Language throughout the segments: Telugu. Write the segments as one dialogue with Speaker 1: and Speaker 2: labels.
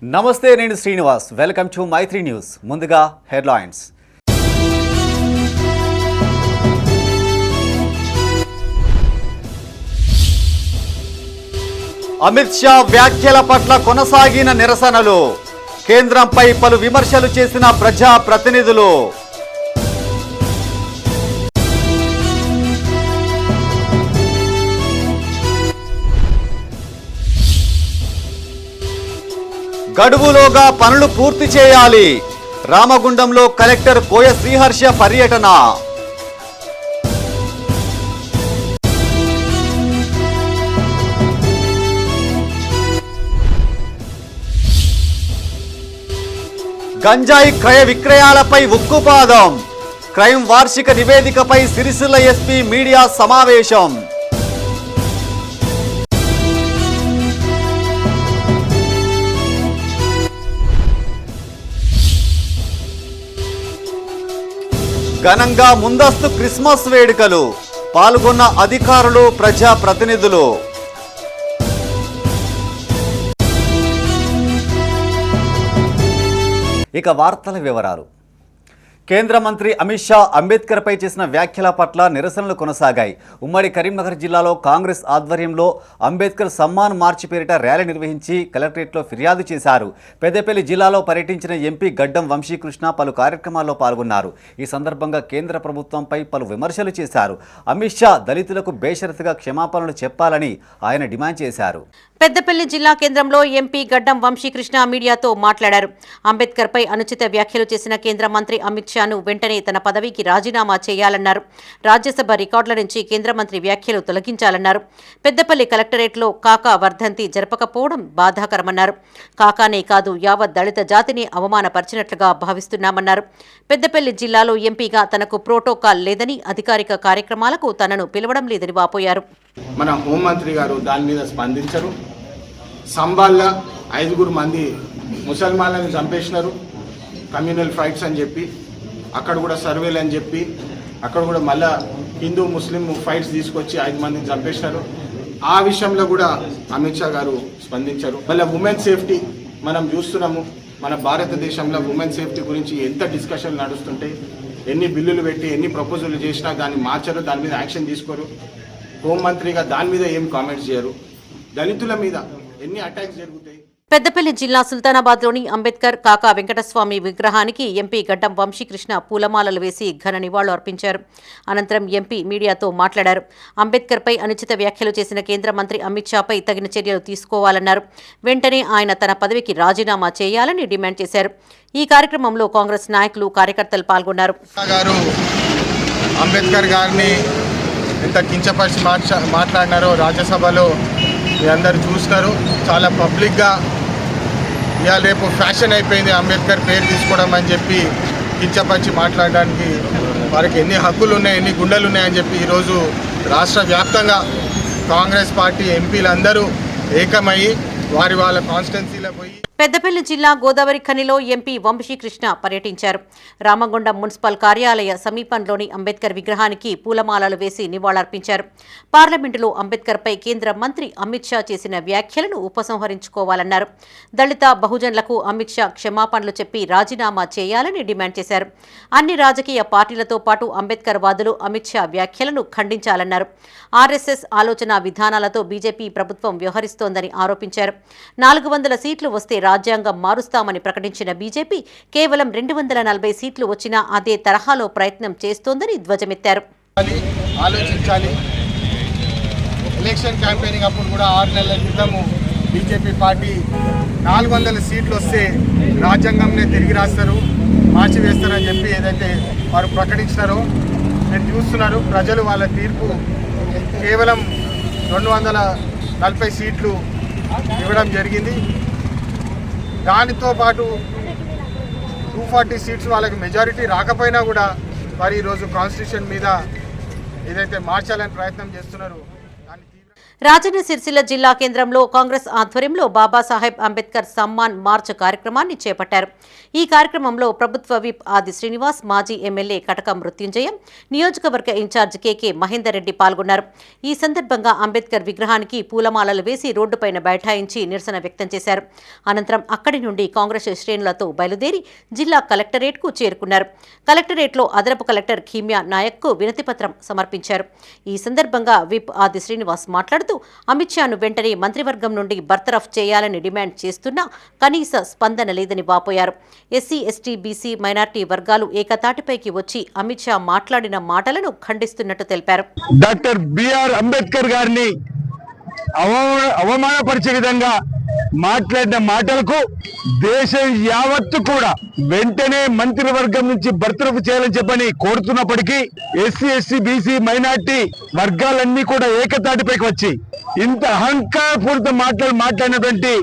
Speaker 1: నమస్తే, నేను Srinivas. Welcome to Maitri news. ముందుగా హెడ్లైన్స్. అమిత్ షా వ్యాఖ్యల పట్ల కొనసాగిన నిరసనలు. కేంద్రంపై పలు విమర్శలు చేసిన ప్రజా ప్రతినిధులు. గడువులోగా పనులు పూర్తి చేయాలి. రామగుండంలో కలెక్టర్ కోయ శ్రీహర్ష పర్యటన. గంజాయి క్రయ విక్రయాలపై ఉక్కుపాదం. క్రైమ్ వార్షిక నివేదికపై సిరిసిల్ల ఎస్పీ మీడియా సమావేశం. ఘనంగా ముందస్తు క్రిస్మస్ వేడుకలు. పాల్గొన్న అధికారులు, ప్రజా ప్రతినిధులు. ఇక వార్తల వివరాలు. కేంద్ర మంత్రి అమిత్ షా అంబేద్కర్ పై చేసిన వ్యాఖ్యల పట్ల నిరసనలు కొనసాగాయి. ఉమ్మడి కరీంనగర్ జిల్లాలో కాంగ్రెస్ ఆధ్వర్యంలో అంబేద్కర్ సమ్మాన్ మార్చ్ పేరిట ర్యాలీ నిర్వహించి కలెక్టరేట్లో ఫిర్యాదు చేశారు. పెద్దపల్లి జిల్లాలో పర్యటించిన ఎంపీ గడ్డం వంశీకృష్ణ పలు కార్యక్రమాల్లో పాల్గొన్నారు. ఈ సందర్భంగా కేంద్ర ప్రభుత్వంపై పలు విమర్శలు చేశారు. అమిత్ షా దళితులకు బేషరతుగా క్షమాపణలు చెప్పాలని ఆయన డిమాండ్ చేశారు.
Speaker 2: పెద్దపల్లి జిల్లా కేంద్రంలో ఎంపీ గడ్డం వంశీకృష్ణ మీడియాతో మాట్లాడారు. అంబేద్కర్ పై అనుచిత వ్యాఖ్యలు చేసిన కేంద్ర మంత్రి అమిత్ షాను వెంటనే తన పదవికి రాజీనామా చేయాలన్నారు. రాజ్యసభ రికార్డుల నుంచి కేంద్ర మంత్రి వ్యాఖ్యలు తొలగించాలన్నారు. పెద్దపల్లి కలెక్టరేట్లో కాకా వర్ధంతి జరపకపోవడం బాధాకరమన్నారు. కాకానే కాదు, యావత్ దళిత జాతిని అవమానపరిచినట్లుగా భావిస్తున్నామన్నారు. పెద్దపల్లి జిల్లాలో ఎంపీగా తనకు ప్రోటోకాల్ లేదని, అధికారిక కార్యక్రమాలకు తనను పిలవడం లేదని వాపోయారు.
Speaker 3: మన హోంమంత్రి గారు దాని మీద స్పందించరు. సంబాల్లో 5 మంది ముసల్మాన్లను చంపేసినారు, కమ్యూనల్ ఫైట్స్ అని చెప్పి. అక్కడ కూడా సర్వేలు అని చెప్పి అక్కడ కూడా మళ్ళా హిందూ ముస్లిం ఫైట్స్ తీసుకొచ్చి 5 మందిని చంపేసినారు. ఆ విషయంలో కూడా అమిత్ షా గారు స్పందించారు. మళ్ళీ ఉమెన్ సేఫ్టీ మనం చూస్తున్నాము. మన భారతదేశంలో ఉమెన్ సేఫ్టీ గురించి ఎంత డిస్కషన్లు నడుస్తుంటే, ఎన్ని బిల్లులు పెట్టి ఎన్ని ప్రపోజల్లు చేసినా దాన్ని మార్చరు, దాని మీద యాక్షన్ తీసుకోరు. హోంమంత్రిగా దాని మీద ఏం కామెంట్స్ చేయరు. దళితుల మీద ఎన్ని అటాక్స్ జరుగుతాయి.
Speaker 2: పెద్దపల్లి జిల్లా సుల్తానాబాద్లోని అంబేద్కర్ కాకా వెంకటస్వామి విగ్రహానికి ఎంపీ గడ్డం వంశీకృష్ణ పూలమాలలు వేసి ఘన నివాళులు అర్పించారు. అనంతరం ఎంపీ మీడియాతో మాట్లాడారు. అంబేద్కర్పై అనుచిత వ్యాఖ్యలు చేసిన కేంద్ర మంత్రి అమిత్ షాపై తగిన చర్యలు తీసుకోవాలన్నారు. వెంటనే ఆయన తన పదవికి రాజీనామా చేయాలని డిమాండ్ చేశారు. ఈ కార్యక్రమంలో కాంగ్రెస్ నాయకులు, కార్యకర్తలు పాల్గొన్నారు.
Speaker 3: అంబేద్కర్ గారిని ఎంత కించపరిచి మాట్లాడినారో రాజ్యసభలో మీ అందరు చూస్తున్నారు. చాలా పబ్లిక్గా ఇవాళ రేపు ఫ్యాషన్ అయిపోయింది అంబేద్కర్ పేరు తీసుకోవడం అని చెప్పి కించపరిచి మాట్లాడడానికి. వారికి ఎన్ని హక్కులు ఉన్నాయి, ఎన్ని గుండెలు ఉన్నాయని చెప్పి ఈరోజు రాష్ట్ర వ్యాప్తంగా కాంగ్రెస్ పార్టీ ఎంపీలందరూ ఏకమయ్యి వాళ్ళ కాన్స్టిట్యున్సీలో పోయి.
Speaker 2: పెద్దపల్లి జిల్లా గోదావరి ఖనిలో ఎంపీ వంశీకృష్ణ పర్యటించారు. రామగుండం మున్సిపల్ కార్యాలయ సమీపంలోని అంబేద్కర్ విగ్రహానికి పూలమాలలు వేసి నివాళులర్పించారు. పార్లమెంటులో అంబేద్కర్పై కేంద్ర మంత్రి అమిత్ షా చేసిన వ్యాఖ్యలను ఉపసంహరించుకోవాలన్నారు. దళిత బహుజనులకు అమిత్ షా క్షమాపణలు చెప్పి రాజీనామా చేయాలని డిమాండ్ చేశారు. అన్ని రాజకీయ పార్టీలతో పాటు అంబేద్కర్ వాదులు అమిత్ షా వ్యాఖ్యలను ఖండించాలన్నారు. ఆర్ఎస్ఎస్ ఆలోచన విధానాలతో బీజేపీ ప్రభుత్వం వ్యవహరిస్తోందని ఆరోపించారు. 400 సీట్లు వస్తే రాజ్యాంగం మారుస్తామని ప్రకటించిన బీజేపీ కేవలం 240 సీట్లు వచ్చినా అదే తరహాలో ప్రయత్నం చేస్తోందని ధ్వజమెత్తారు.
Speaker 3: ఆలోచించాలి. ఎలక్షన్ క్యాంపెయినింగ్ అప్పుడు కూడా 6 నెలల క్రితము బీజేపీ పార్టీ 400 సీట్లు వస్తే రాజ్యాంగంనే తిరిగి రాస్తారు, మార్చి వేస్తారని చెప్పి ఏదైతే వారు ప్రకటించినారో మీరు చూస్తున్నారు. ప్రజలు వాళ్ళ తీర్పు కేవలం 240 సీట్లు ఇవ్వడం జరిగింది. దానితో పాటు 240 సీట్స్ వాళ్ళకి మెజారిటీ రాకపోయినా కూడా వారు ఈరోజు కాన్స్టిట్యూషన్ మీద ఏదైతే మార్చాలని ప్రయత్నం చేస్తున్నారు.
Speaker 2: రాజన్న సిరిసిల్ల జిల్లా కేంద్రంలో కాంగ్రెస్ ఆధ్వర్యంలో బాబాసాహెబ్ అంబేద్కర్ సమ్మాన్ మార్చ్ కార్యక్రమాన్ని చేపట్టారు. ఈ కార్యక్రమంలో ప్రభుత్వ విప్ ఆది శ్రీనివాస్, మాజీ ఎమ్మెల్యే కటక మృత్యుంజయం, నియోజకవర్గ ఇన్ఛార్జ్ కెకే మహేందర్ రెడ్డి పాల్గొన్నారు. ఈ సందర్భంగా అంబేద్కర్ విగ్రహానికి పూలమాలలు వేసి రోడ్డుపైన బైఠాయించి నిరసన వ్యక్తం చేశారు. అనంతరం అక్కడి నుండి కాంగ్రెస్ శ్రేణులతో బయలుదేరి జిల్లా కలెక్టరేట్కు చేరుకున్నారు. కలెక్టరేట్లో అదనపు కలెక్టర్ ఖీమ్యా నాయక్కు వినతిపత్రం సమర్పించారు. ఈ సందర్భంగా విప్ ఆది శ్రీనివాస్ మాట్లాడుతూ అమిత్ షాను వెంటనే మంత్రివర్గం నుండి బర్తరఫ్ చేయాలని డిమాండ్ చేస్తున్నా కనీస స్పందన లేదని వాపోయారు. ఎస్సీ, ఎస్టీ, బీసీ, మైనార్టీ వర్గాలు ఏకతాటిపైకి వచ్చి అమిత్ షా మాట్లాడిన మాటలను ఖండిస్తున్నట్టు తెలిపారు.
Speaker 4: డాక్టర్ బిఆర్ అంబేద్కర్ గారిని అవమానపరిచే విధంగా మాట్లాడిన మాటలకు దేశం యావత్తు కూడా వెంటనే మంత్రివర్గం నుంచి బర్తరఫ్ చేయాలని చెప్పని కోరుతున్నప్పటికీ ఎస్సీ, ఎస్టీ, బీసీ, మైనార్టీ వర్గాలన్నీ కూడా ఏకతాటిపైకి వచ్చి ఇంత అహంకారపూరిత మాట్లాడినటువంటి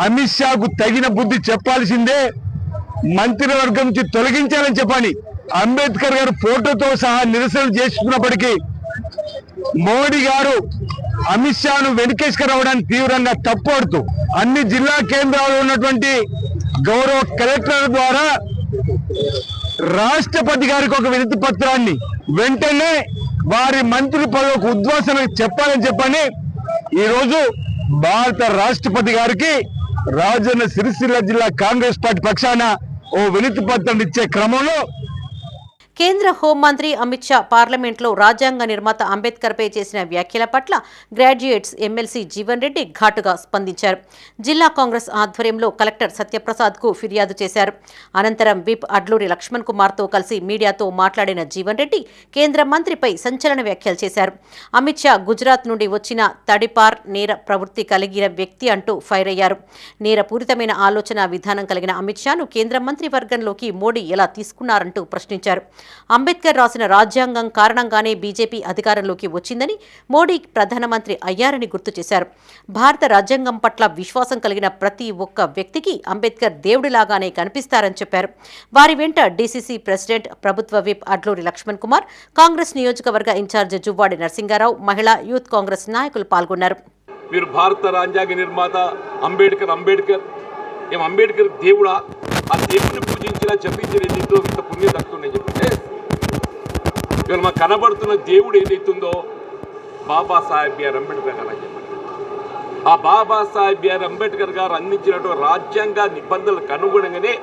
Speaker 4: అమిత్ షాకు తగిన బుద్ధి చెప్పాల్సిందే. మంత్రివర్గం నుంచి తొలగించాలని చెప్పని అంబేద్కర్ గారు ఫోటోతో సహా నిరసన చేస్తున్నప్పటికీ మోడీ గారు అమిత్ షాను వెనుకేసుకురావడానికి తీవ్రంగా తప్పుపడుతూ అన్ని జిల్లా కేంద్రాల్లో ఉన్నటువంటి గౌరవ కలెక్టర్ ద్వారా రాష్ట్రపతి గారికి ఒక వినతి పత్రాన్ని వెంటనే వారి మంత్రి పదవికి ఉద్వాసన చెప్పాలని చెప్పని ఈరోజు భారత రాష్ట్రపతి గారికి రాజన్న సిరిసిల్ల జిల్లా కాంగ్రెస్ పార్టీ పక్షాన ఓ వినతి పత్రం ఇచ్చే క్రమంలో
Speaker 2: కేంద్ర హోంమంత్రి అమిత్ షా పార్లమెంట్లో రాజ్యాంగ నిర్మాత అంబేద్కర్పై చేసిన వ్యాఖ్యల పట్ల గ్రాడ్యుయేట్స్ ఎమ్మెల్సీ జీవన్ రెడ్డి ఘాటుగా స్పందించారు. జిల్లా కాంగ్రెస్ ఆధ్వర్యంలో కలెక్టర్ సత్యప్రసాద్కు ఫిర్యాదు చేశారు. అనంతరం విప్ అడ్లూరి లక్ష్మణ్ కుమార్తో కలిసి మీడియాతో మాట్లాడిన జీవన్ రెడ్డి కేంద్ర మంత్రిపై సంచలన వ్యాఖ్యలు చేశారు. అమిత్ షా గుజరాత్ నుండి వచ్చిన తడిపార్ నేర ప్రవృత్తి కలిగిన వ్యక్తి అంటూ ఫైర్ అయ్యారు. నేరపూరితమైన ఆలోచన విధానం కలిగిన అమిత్ షాను కేంద్ర మంత్రి వర్గంలోకి మోడీ ఎలా తీసుకున్నారంటూ ప్రశ్నించారు. అంబేద్కర్ రాసిన రాజ్యాంగం కారణంగానే బీజేపీ అధికారంలోకి వచ్చిందని, మోడీ ప్రధానమంత్రి అయ్యారని గుర్తు చేశారు. భారత రాజ్యాంగం పట్ల విశ్వాసం కలిగిన ప్రతి ఒక్క వ్యక్తికి అంబేద్కర్ దేవుడిలాగానే కనిపిస్తారని చెప్పారు. వారి వెంట డీసీసీ ప్రెసిడెంట్, ప్రభుత్వ విప్ అడ్లూరి లక్ష్మణ్ కుమార్, కాంగ్రెస్ నియోజకవర్గ ఇన్ఛార్జ్ జువ్వాడి నరసింగారావు, మహిళా యూత్ కాంగ్రెస్ నాయకులు పాల్గొన్నారు.
Speaker 5: మీరు భారత రాజ్యాంగ నిర్మాత అంబేద్కర్ ఏం అంబేద్కర్ దేవుడా? ఆ దేవుడిని పూజించినా చెప్పించిన దీంట్లో ఇంత పుణ్యం దక్కుతుందని చెప్తే ఇవాళ మాకు కనబడుతున్న దేవుడు ఏదైతుందో బాబాసాహెబ్ బిఆర్ అంబేద్కర్ గారు అని చెప్పండి. ఆ బాబాసాహెబ్ బిఆర్ అంబేద్కర్ గారు అందించినటువంటి రాజ్యాంగ నిబంధనలకు అనుగుణంగానే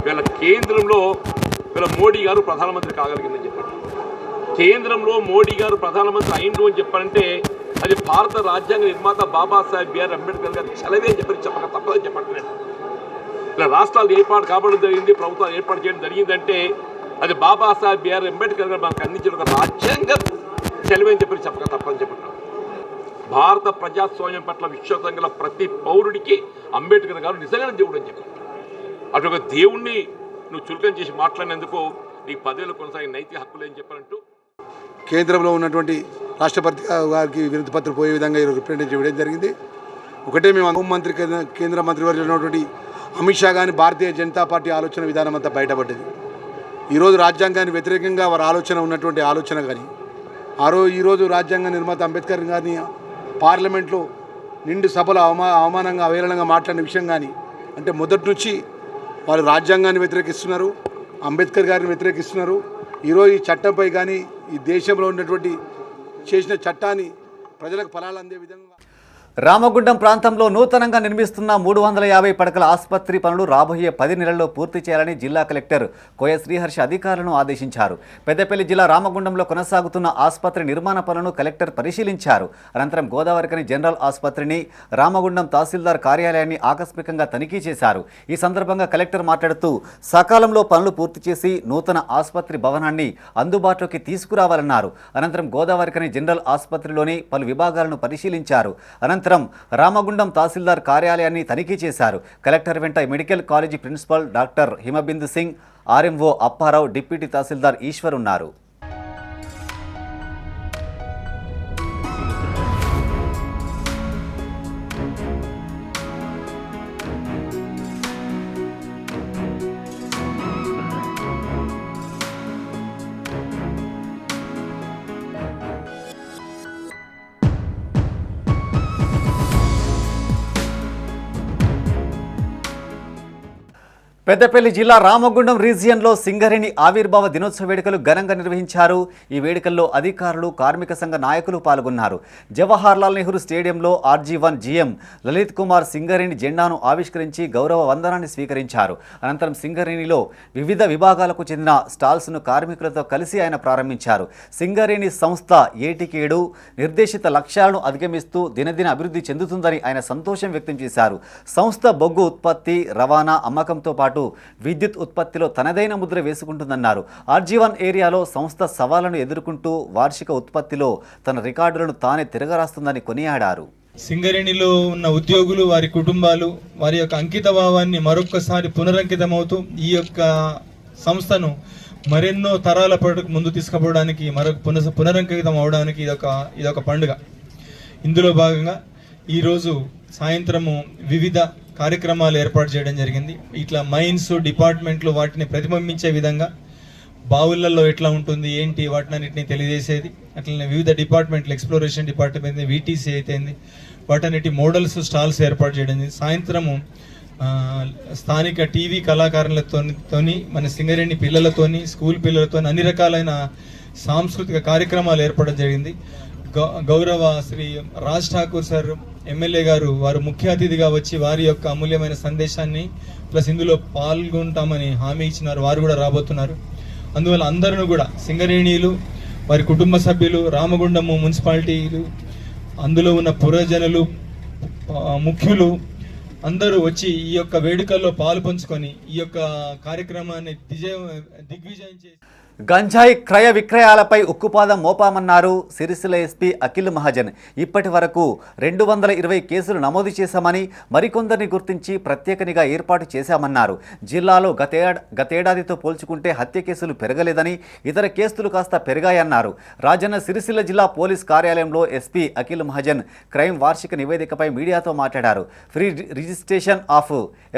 Speaker 5: వీళ్ళ కేంద్రంలో వీళ్ళ మోడీ గారు ప్రధానమంత్రి కాగలిగిందని చెప్పండి. కేంద్రంలో మోడీ గారు ప్రధానమంత్రి అయిండు అని చెప్పారంటే అది భారత రాజ్యాంగ నిర్మాత బాబాసాహెబ్ బిఆర్ అంబేద్కర్ గారు చలవే అని చెప్పక తప్పదని చెప్పట్లేదు. ఇలా రాష్ట్రాలు ఏర్పాటు కావడం జరిగింది, ప్రభుత్వాలు ఏర్పాటు చేయడం జరిగిందంటే అది బాబాసాహెబ్ బిఆర్ అంబేద్కర్ గారు మనకు అందించిన ఒక రాజ్యాంగం చలవే అని చెప్పక తప్పని చెప్పట్లేదు. భారత ప్రజాస్వామ్యం పట్ల విశ్వాసం గల ప్రతి పౌరుడికి అంబేద్కర్ గారు నిజంగానే దేవుడు అని చెప్పారు. అటు ఒక దేవుణ్ణి నువ్వు చులకన చేసి మాట్లాడినందుకు నీకు పదవిలో కొనసాగిన నైతిక హక్కులు అని చెప్పారంటూ
Speaker 6: కేంద్రంలో ఉన్నటువంటి రాష్ట్రపతి గారికి వినతి పత్రం పోయే విధంగా ఈరోజు రిప్రజెంట్ చేయడం జరిగింది. ఒకటే మేము హోంమంత్రి కేంద్ర మంత్రివర్యులు ఉన్నటువంటి అమిత్ షా కానీ భారతీయ జనతా పార్టీ ఆలోచన విధానం అంతా బయటపడ్డది. ఈరోజు రాజ్యాంగానికి వ్యతిరేకంగా వారి ఆలోచన ఉన్నటువంటి ఆలోచన కానీ ఈరోజు రాజ్యాంగ నిర్మాత అంబేద్కర్ గారిని పార్లమెంట్లో నిండు సభలో అవమానంగా అవహేళనంగా మాట్లాడిన విషయం కానీ అంటే మొదటి నుంచి వాళ్ళు రాజ్యాంగాన్ని వ్యతిరేకిస్తున్నారు, అంబేద్కర్ గారిని వ్యతిరేకిస్తున్నారు. ఈరోజు ఈ చట్టంపై కానీ ఈ దేశంలో ఉన్నటువంటి చేసిన చట్టాన్ని ప్రజలకు ఫలాలు అందే విధంగా
Speaker 1: రామగుండం ప్రాంతంలో నూతనంగా నిర్మిస్తున్న 350 పడకల ఆసుపత్రి పనులు రాబోయే 10 నెలల్లో పూర్తి చేయాలని జిల్లా కలెక్టర్ కోయ శ్రీహర్ష అధికారులను ఆదేశించారు. పెద్దపల్లి జిల్లా రామగుండంలో కొనసాగుతున్న ఆసుపత్రి నిర్మాణ పనులను కలెక్టర్ పరిశీలించారు. అనంతరం గోదావరికని జనరల్ ఆసుపత్రిని, రామగుండం తహసీల్దార్ కార్యాలయాన్ని ఆకస్మికంగా తనిఖీ చేశారు. ఈ సందర్భంగా కలెక్టర్ మాట్లాడుతూ సకాలంలో పనులు పూర్తి చేసి నూతన ఆసుపత్రి భవనాన్ని అందుబాటులోకి తీసుకురావాలన్నారు. అనంతరం గోదావరికని జనరల్ ఆసుపత్రిలోని పలు విభాగాలను పరిశీలించారు. అనంతరం రామగుండం తహసీల్దార్ కార్యాలయాన్ని తనిఖీ చేశారు. కలెక్టర్ వెంట medical college principal doctor Himabindu Singh, RMO Apparao, deputy తహసీల్దార్ ఈశ్వర్ ఉన్నారు. పెద్దపల్లి జిల్లా రామగుండం రీజియన్లో సింగరేణి ఆవిర్భావ దినోత్సవ వేడుకలు ఘనంగా నిర్వహించారు. ఈ వేడుకల్లో అధికారులు, కార్మిక సంఘ నాయకులు పాల్గొన్నారు. జవహర్లాల్ నెహ్రూ స్టేడియంలో RG1 GM లలిత్ కుమార్ సింగరేణి జెండాను ఆవిష్కరించి గౌరవ వందనాన్ని స్వీకరించారు. అనంతరం సింగరేణిలో వివిధ విభాగాలకు చెందిన స్టాల్స్ను కార్మికులతో కలిసి ఆయన ప్రారంభించారు. సింగరేణి సంస్థ ఏటికేడు నిర్దేశిత లక్ష్యాలను అధిగమిస్తూ దినదిన అభివృద్ధి చెందుతుందని ఆయన సంతోషం వ్యక్తం చేశారు. సంస్థ బొగ్గు ఉత్పత్తి, రవాణా, అమ్మకంతో పాటు విద్యుత్ ఉత్పత్తిలో తనదైన ముద్ర వేసుకుంటుందన్నారు. RG1 ఏరియాలో సంస్థ సవాళ్లను ఎదుర్కొంటూ వార్షిక ఉత్పత్తిలో తన రికార్డులను తానే తిరగరాస్తుందని కొనియాడారు.
Speaker 7: సింగరేణిలో ఉన్న ఉద్యోగులు, వారి కుటుంబాలు, వారి యొక్క అంకిత భావాన్ని మరొక్కసారి పునరంకితమవుతూ ఈ యొక్క సంస్థను మరెన్నో తరాల పాటు ముందు తీసుకుపోవడానికి, పునరంకితం అవడానికి ఇదొక పండుగ. ఇందులో భాగంగా ఈరోజు సాయంత్రము వివిధ కార్యక్రమాలు ఏర్పాటు చేయడం జరిగింది. ఇట్లా మైన్స్ డిపార్ట్మెంట్లు వాటిని ప్రతిబింబించే విధంగా బావులలో ఎట్లా ఉంటుంది ఏంటి వాటినన్నిటిని తెలియజేసేది. అట్లనే వివిధ డిపార్ట్మెంట్లు, ఎక్స్ప్లోరేషన్ డిపార్ట్మెంట్, VTC అయితేంది, వాటన్నిటి మోడల్స్, స్టాల్స్ ఏర్పాటు చేయడం జరిగింది. సాయంత్రము స్థానిక టీవీ కళాకారులతోని, మన సింగరేణి పిల్లలతోని, స్కూల్ పిల్లలతోని అన్ని రకాలైన సాంస్కృతిక కార్యక్రమాలు ఏర్పడడం జరిగింది. గౌరవ శ్రీ రాజ్ ఠాకూర్ సార్ ఎమ్మెల్యే గారు వారు ముఖ్య అతిథిగా వచ్చి వారి యొక్క అమూల్యమైన సందేశాన్ని ప్లస్ ఇందులో పాల్గొంటామని హామీ ఇచ్చినారు. వారు కూడా రాబోతున్నారు. అందువల్ల అందరూ కూడా సింగరేణిలు, వారి కుటుంబ సభ్యులు, రామగుండము మున్సిపాలిటీలు, అందులో ఉన్న పురజనులు, ముఖ్యులు అందరూ వచ్చి ఈ యొక్క వేడుకల్లో పాలు పంచుకొని ఈ యొక్క కార్యక్రమాన్ని దిగ్విజయం చేసి
Speaker 1: గంజాయి క్రయ విక్రయాలపై ఉక్కుపాదం మోపామన్నారు సిరిసిల్ల SP అఖిల్ మహాజన్. ఇప్పటి వరకు 220 కేసులు నమోదు చేశామని, మరికొందరిని గుర్తించి ప్రత్యేక నిఘా ఏర్పాటు చేశామన్నారు. జిల్లాలో గతేడాదితో పోల్చుకుంటే హత్య కేసులు పెరగలేదని, ఇతర కేసులు కాస్త పెరిగాయన్నారు. రాజన్న సిరిసిల్ల జిల్లా పోలీస్ కార్యాలయంలో SP అఖిల్ మహాజన్ క్రైమ్ వార్షిక నివేదికపై మీడియాతో మాట్లాడారు. ఫ్రీ రిజిస్ట్రేషన్ ఆఫ్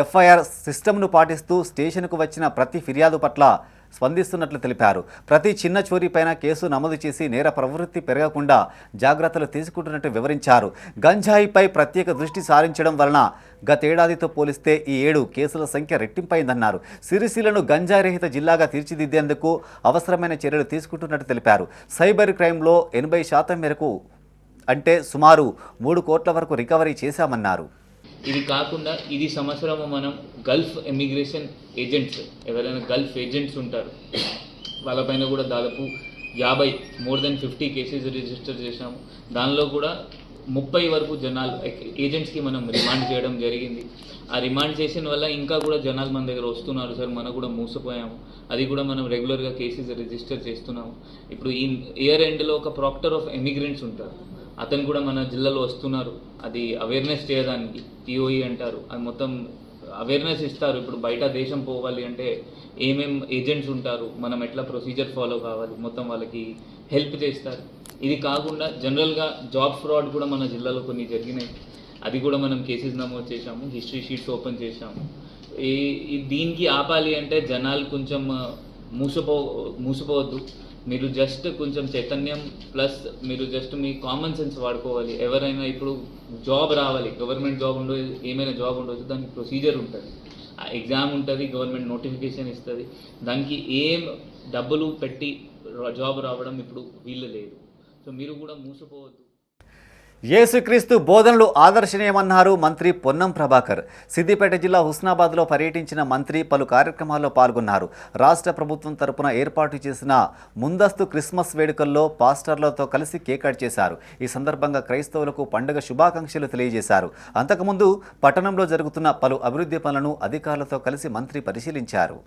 Speaker 1: FIR సిస్టమ్ను పాటిస్తూ స్టేషన్కు వచ్చిన ప్రతి ఫిర్యాదు పట్ల స్పందిస్తున్నట్లు తెలిపారు. ప్రతి చిన్న చోరీపైన కేసు నమోదు చేసి నేర ప్రవృత్తి పెరగకుండా జాగ్రత్తలు తీసుకుంటున్నట్టు వివరించారు. గంజాయిపై ప్రత్యేక దృష్టి సారించడం వలన గతేడాదితో పోలిస్తే ఈ 7 కేసుల సంఖ్య రెట్టింపైందన్నారు. సిరిసిల్లను గంజాయి రహిత జిల్లాగా తీర్చిదిద్దేందుకు అవసరమైన చర్యలు తీసుకుంటున్నట్టు తెలిపారు. సైబర్ క్రైమ్లో 80% మేరకు, అంటే సుమారు 3 కోట్ల వరకు రికవరీ చేశామన్నారు.
Speaker 8: ఇది కాకుండా ఇది సంవత్సరము మనం గల్ఫ్ ఎమిగ్రేషన్ ఏజెంట్స్, ఎవరైనా గల్ఫ్ ఏజెంట్స్ ఉంటారు, వాళ్ళపైన కూడా దాదాపు 50 more than 50 కేసెస్ రిజిస్టర్ చేశాము. దానిలో కూడా 30 వరకు జనాలు ఏజెంట్స్కి మనం రిమాండ్ చేయడం జరిగింది. ఆ రిమాండ్ చేసిన వల్ల ఇంకా కూడా జనాలు మన దగ్గర వస్తున్నారు సార్, మనం కూడా మోసపోయాము. అది కూడా మనం రెగ్యులర్గా కేసెస్ రిజిస్టర్ చేస్తున్నాము. ఇప్పుడు ఈ ఇయర్ ఎండ్లో ఒక ప్రాక్టర్ ఆఫ్ ఎమిగ్రెంట్స్ ఉంటారు, అతను కూడా మన జిల్లాలో వస్తున్నారు. అది అవేర్నెస్ చేయడానికి TOE అంటారు. అది మొత్తం అవేర్నెస్ ఇస్తారు. ఇప్పుడు బయట దేశం పోవాలి అంటే ఏమేం ఏజెంట్స్ ఉంటారు, మనం ఎట్లా ప్రొసీజర్ ఫాలో కావాలి, మొత్తం వాళ్ళకి హెల్ప్ చేస్తారు. ఇది కాకుండా జనరల్గా జాబ్ ఫ్రాడ్ కూడా మన జిల్లాలో కొన్ని జరిగినాయి. అది కూడా మనం కేసెస్ నమోదు చేశాము, హిస్టరీ షీట్స్ ఓపెన్ చేశాము. దీనికి ఆపాలి అంటే జనాలు కొంచెం మూసపోవద్దు. మీరు జస్ట్ కొంచెం చైతన్యం ప్లస్ మీరు జస్ట్ మీ కామన్ సెన్స్ వాడుకోవాలి. ఎవరైనా ఇప్పుడు జాబ్ రావాలి, గవర్నమెంట్ జాబ్ ఉండదు, ఏమైనా జాబ్ ఉండదు, దానికి ప్రొసీజర్ ఉంటుంది, ఎగ్జామ్ ఉంటుంది, గవర్నమెంట్ నోటిఫికేషన్ ఇస్తుంది. దానికి ఏం డబ్బులు పెట్టి జాబ్ రావడం ఇప్పుడు వీలు లేదు. సో మీరు కూడా మూసపోవద్దు.
Speaker 1: యేసుక్రీస్తు బోధనలు ఆదర్శనీయమన్నారు మంత్రి పొన్నం ప్రభాకర్. సిద్దిపేట జిల్లా హుస్నాబాద్లో పర్యటించిన మంత్రి పలు కార్యక్రమాల్లో పాల్గొన్నారు. రాష్ట్ర ప్రభుత్వం తరపున ఏర్పాటు చేసిన ముందస్తు క్రిస్మస్ వేడుకల్లో పాస్టర్లతో కలిసి కేక్ కట్ చేశారు. ఈ సందర్భంగా క్రైస్తవులకు పండుగ శుభాకాంక్షలు తెలియజేశారు. అంతకుముందు పట్టణంలో జరుగుతున్న పలు అభివృద్ధి పనులను అధికారులతో కలిసి మంత్రి పరిశీలించారు.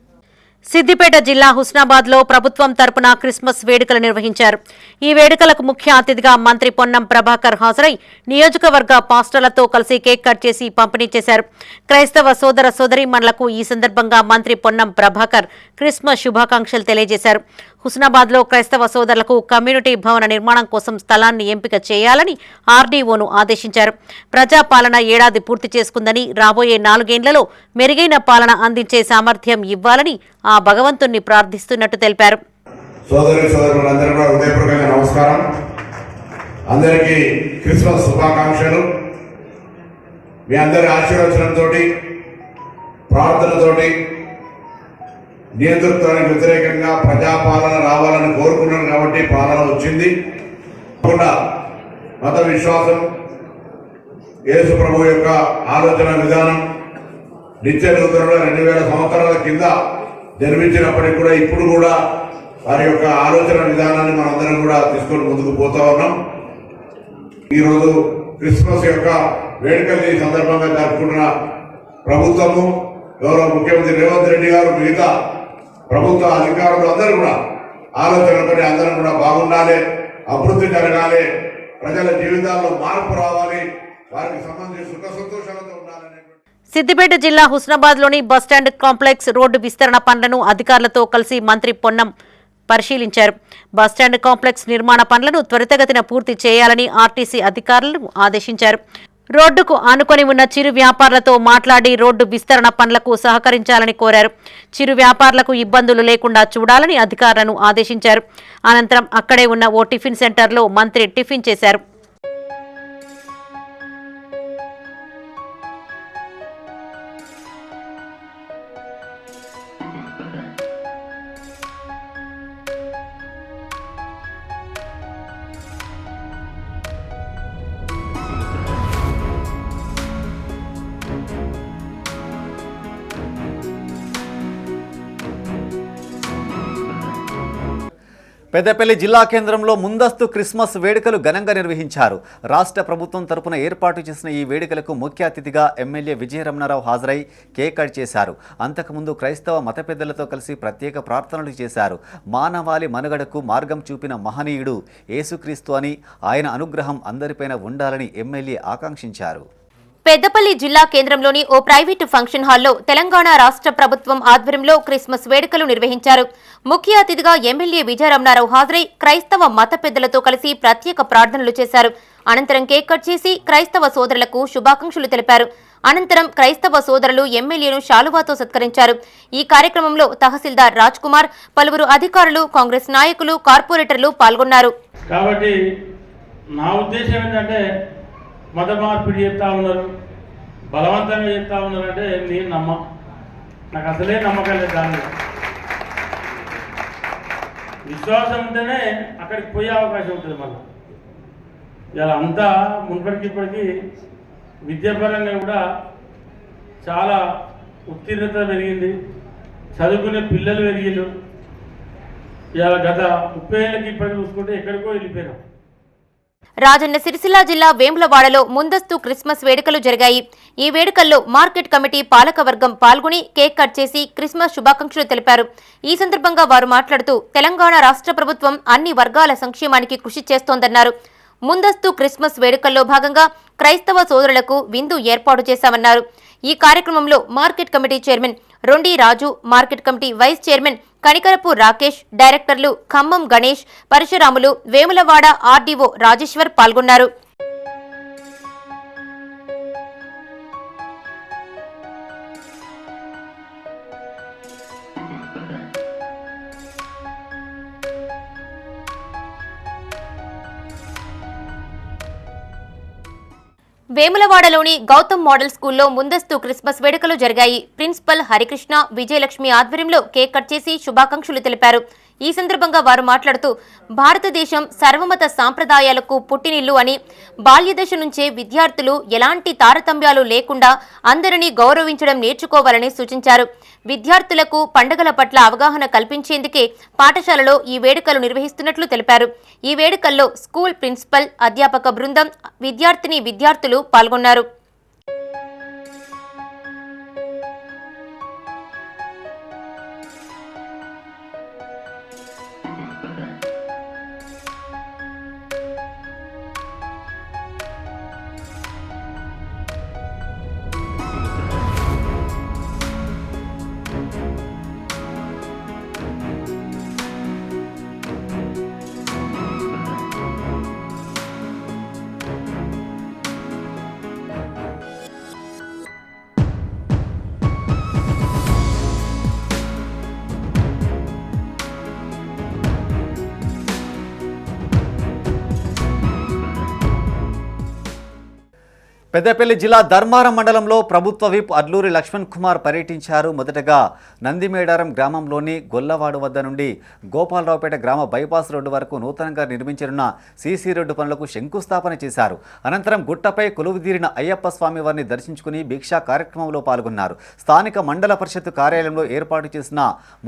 Speaker 2: సిద్దిపేట జిల్లా హుస్నాబాద్లో ప్రభుత్వం తరపున క్రిస్మస్ వేడుకలు నిర్వహించారు. ఈ వేడుకలకు ముఖ్య అతిథిగా మంత్రి పొన్నం ప్రభాకర్ హాజరై నియోజకవర్గ పాస్టర్లతో కలిసి కేక్ కట్ చేసి పంపిణీ చేశారు. క్రైస్తవ సోదర సోదరీమణులకు ఈ సందర్భంగా మంత్రి పొన్నం ప్రభాకర్ క్రిస్మస్ శుభాకాంక్షలు తెలియజేశారు. హుస్నాబాద్లో క్రైస్తవ సోదరులకు కమ్యూనిటీ భవన నిర్మాణం కోసం స్థలాన్ని ఎంపిక చేయాలని RDOను ఆదేశించారు. ప్రజాపాలన ఏడాది పూర్తి చేసుకుందని, రాబోయే 4 ఏళ్లలో మెరుగైన పాలన అందించే సామర్థ్యం ఇవ్వాలని ఆ భగవంతుణ్ణి ప్రార్థిస్తున్నట్టు తెలిపారు.
Speaker 9: సోదరులందరూ కూడా హృదయపూర్వకంగా నమస్కారం. అందరికీ క్రిస్మస్ శుభాకాంక్షలు. మీ అందరి ఆశీర్వచనంతో, ప్రార్థనతోటి నియంతృత్వానికి వ్యతిరేకంగా ప్రజాపాలన రావాలని కోరుకున్నాను కాబట్టి పాలన వచ్చింది. మత విశ్వాసం, యేసు ప్రభు యొక్క ఆలోచన విధానం నిత్య నూతనంలో 2000 సంవత్సరాల కింద జన్మించినప్పటికీ కూడా ఇప్పుడు కూడా వారి యొక్క ఆలోచన విధానాన్ని మనందరం కూడా తీసుకొని ముందుకు పోతా ఉన్నాం. ఈరోజు క్రిస్మస్ యొక్క వేడుకల్ని సందర్భంగా జరుపుకుంటున్న ప్రభుత్వము, గౌరవ ముఖ్యమంత్రి రేవంత్ రెడ్డి గారు, మిగతా ప్రభుత్వ అధికారులు అందరూ కూడా ఆలోచనపడి అందరం కూడా బాగుండాలి, అభివృద్ధి జరగాలి, ప్రజల జీవితాల్లో మార్పు రావాలి, వారికి సంబంధించి సుఖ సంతోషాలతో ఉండాలని.
Speaker 2: సిద్దిపేట జిల్లా హుస్నాబాద్లోని బస్టాండ్ కాంప్లెక్స్ రోడ్డు విస్తరణ పనులను అధికారులతో కలిసి మంత్రి పొన్నం పరిశీలించారు. బస్టాండ్ కాంప్లెక్స్ నిర్మాణ పనులను త్వరితగతిన పూర్తి చేయాలని ఆర్టీసీ అధికారులను ఆదేశించారు. రోడ్డుకు ఆనుకొని ఉన్న చిరు వ్యాపారులతో మాట్లాడి రోడ్డు విస్తరణ పనులకు సహకరించాలని కోరారు. చిరు వ్యాపారులకు ఇబ్బందులు లేకుండా చూడాలని అధికారులను ఆదేశించారు. అనంతరం అక్కడే ఉన్న ఓ టిఫిన్ సెంటర్లో మంత్రి టిఫిన్ చేశారు.
Speaker 1: పెద్దపల్లి జిల్లా కేంద్రంలో ముందస్తు క్రిస్మస్ వేడుకలు ఘనంగా నిర్వహించారు. రాష్ట్ర ప్రభుత్వం తరపున ఏర్పాటు చేసిన ఈ వేడుకలకు ముఖ్య అతిథిగా ఎమ్మెల్యే విజయరమణారావు హాజరై కేక్ కట్ చేశారు. అంతకుముందు క్రైస్తవ మత పెద్దలతో కలిసి ప్రత్యేక ప్రార్థనలు చేశారు. మానవాళి మనుగడకు మార్గం చూపిన మహనీయుడు యేసుక్రీస్తు అని, ఆయన అనుగ్రహం అందరిపైన ఉండాలని ఎమ్మెల్యే ఆకాంక్షించారు.
Speaker 10: పెద్దపల్లి జిల్లా కేంద్రంలోని ఓ ప్రైవేటు ఫంక్షన్ హాల్లో తెలంగాణ రాష్ట్ర ప్రభుత్వం ఆధ్వర్యంలో క్రిస్మస్ వేడుకలు నిర్వహించారు. ముఖ్య అతిథిగా ఎమ్మెల్యే విజయరమణారావు హాజరై క్రైస్తవ మత పెద్దలతో కలిసి ప్రత్యేక ప్రార్థనలు చేశారు. అనంతరం కేక్ కట్ చేసి క్రైస్తవ సోదరులకు శుభాకాంక్షలు తెలిపారు. అనంతరం క్రైస్తవ సోదరులు ఎమ్మెల్యేను శాలువాతో సత్కరించారు. ఈ కార్యక్రమంలో తహసీల్దార్ రాజ్ కుమార్, పలువురు అధికారులు, కాంగ్రెస్ నాయకులు, కార్పొరేటర్లు పాల్గొన్నారు.
Speaker 11: కాబట్టి నా ఉద్దేశం ఏంటంటే మత మార్పిడి చెప్తా ఉన్నారు, బలవంతంగా చెప్తా ఉన్నారు అంటే నేను నాకు అసలే నమ్మకం లేదు. దాన్ని విశ్వాసం ఉంటేనే అక్కడికి పోయే అవకాశం ఉంటుంది. మళ్ళీ ఇలా అంతా మున్పటికి ఇప్పటికీ విద్యాపరంగా కూడా చాలా ఉత్తీర్ణత పెరిగింది, చదువుకునే పిల్లలు పెరిగిండు. ఇలా గత 30 ఏళ్ళకి ఇప్పటికి చూసుకుంటే ఎక్కడికో వెళ్ళిపోయినాం.
Speaker 10: రాజన్న సిరిసిల్ల జిల్లా వేములవాడలో ముందస్తు క్రిస్మస్ వేడుకలు జరిగాయి. ఈ వేడుకల్లో మార్కెట్ కమిటీ పాలకవర్గం పాల్గొని కేక్ కట్ చేసి క్రిస్మస్ శుభాకాంక్షలు తెలిపారు. ఈ సందర్భంగా వారు మాట్లాడుతూ తెలంగాణ రాష్ట్ర ప్రభుత్వం అన్ని వర్గాల సంక్షేమానికి కృషి చేస్తోందన్నారు. ముందస్తు క్రిస్మస్ వేడుకల్లో భాగంగా క్రైస్తవ సోదరులకు విందు ఏర్పాటు చేశామన్నారు. ఈ కార్యక్రమంలో market committee chairman Rondi Raju, market committee vice chairman Kanikarapu Rakesh, డైరెక్టర్లు ఖమ్మం గణేష్, పరశురాములు, వేములవాడ ఆర్డీఓ రాజేశ్వర్ పాల్గొన్నారు. వేములవాడలోని గౌతమ్ మోడల్ స్కూల్లో ముందస్తు క్రిస్మస్ వేడుకలు జరిగాయి. ప్రిన్సిపల్ హరికృష్ణ, విజయలక్ష్మి ఆధ్వర్యంలో కేక్ కట్ చేసి శుభాకాంక్షలు తెలిపారు. ఈ సందర్భంగా వారు మాట్లాడుతూ భారతదేశం సర్వమత సాంప్రదాయాలకు పుట్టినిల్లు అని, బాల్యదశ నుంచే విద్యార్థులు ఎలాంటి తారతమ్యాలు లేకుండా అందరినీ గౌరవించడం నేర్చుకోవాలని సూచించారు. విద్యార్థులకు పండుగల పట్ల అవగాహన కల్పించేందుకే పాఠశాలలో ఈ వేడుకలు నిర్వహిస్తున్నట్లు తెలిపారు. ఈ వేడుకల్లో స్కూల్ ప్రిన్సిపల్, అధ్యాపక బృందం, విద్యార్థులు పాల్గొన్నారు.
Speaker 1: పెద్దపల్లి జిల్లా ధర్మారం మండలంలో ప్రభుత్వ విప్ అడ్లూరి లక్ష్మణ్ కుమార్ పర్యటించారు. మొదటగా నందిమేడారం గ్రామంలోని గొల్లవాడు వద్ద నుండి గోపాలరావుపేట గ్రామ బైపాస్ రోడ్డు వరకు నూతనంగా నిర్మించనున్న సీసీ రోడ్డు పనులకు శంకుస్థాపన చేశారు. అనంతరం గుట్టపై కొలువుదీరిన అయ్యప్ప స్వామి వారిని దర్శించుకుని భిక్షా కార్యక్రమంలో పాల్గొన్నారు. స్థానిక మండల పరిషత్ కార్యాలయంలో ఏర్పాటు చేసిన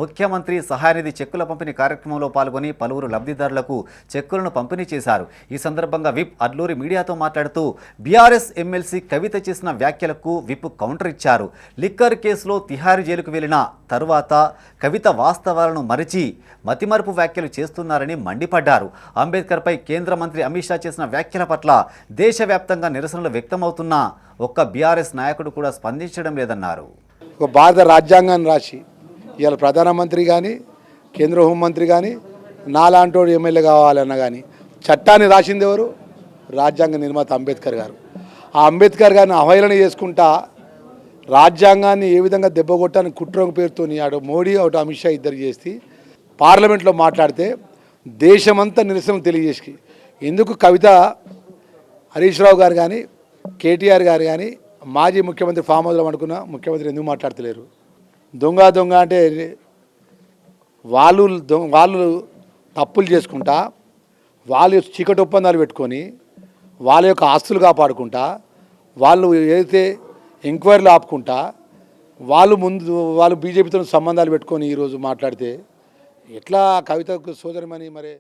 Speaker 1: ముఖ్యమంత్రి సహాయనిధి చెక్కుల పంపిణీ కార్యక్రమంలో పాల్గొని పలువురు లబ్ధిదారులకు చెక్కులను పంపిణీ చేశారు. ఈ సందర్భంగా విప్ అడ్లూరి మీడియాతో మాట్లాడుతూ బీఆర్ఎస్ ఎమ్మెల్సీ కవిత చేసిన వ్యాఖ్యలకు విప్ కౌంటర్ ఇచ్చారు. లిక్కర్ కేసులో తిహార్ జైలుకు వెళ్లిన తరువాత కవిత వాస్తవాలను మరిచి మతిమరుపు వ్యాఖ్యలు చేస్తున్నారని మండిపడ్డారు. అంబేద్కర్పై కేంద్ర మంత్రి అమిత్ షా చేసిన వ్యాఖ్యల పట్ల దేశవ్యాప్తంగా నిరసనలు వ్యక్తమవుతున్నా ఒక్క బీఆర్ఎస్ నాయకుడు కూడా స్పందించడం లేదన్నారు.
Speaker 6: ఒక భారత రాజ్యాంగాన్ని రాసి ఇవాళ ప్రధానమంత్రి కానీ కేంద్ర హోంమంత్రి కానీ నాలాంటోడు ఎమ్మెల్యే కావాలన్నా కానీ చట్టాన్ని రాసింది ఎవరు? రాజ్యాంగ నిర్మాత అంబేద్కర్ గారు. ఆ అంబేద్కర్ గారిని అవహేళన చేసుకుంటా రాజ్యాంగాన్ని ఏ విధంగా దెబ్బకొట్టాలని కుట్ర పేరుతో అటు మోడీ అటు అమిత్ షా ఇద్దరు చేసి పార్లమెంట్లో మాట్లాడితే దేశమంతా నిరసన తెలియజేసి ఎందుకు కవిత హరీష్ రావు గారు కానీ కేటీఆర్ గారు కానీ మాజీ ముఖ్యమంత్రి ఫామ్ హౌస్లో అనుకున్న ముఖ్యమంత్రి ఎందుకు మాట్లాడతలేరు? దొంగ అంటే వాళ్ళు తప్పులు చేసుకుంటా వాళ్ళు చీకటి ఒప్పందాలు పెట్టుకొని వాళ్ళ యొక్క ఆస్తులు కాపాడుకుంటా వాళ్ళు ఏదైతే ఎంక్వైరీలు ఆపుకుంటా వాళ్ళు బీజేపీతో సంబంధాలు పెట్టుకొని ఈరోజు మాట్లాడితే ఎట్లా కవితకు సోదరిమని మరి.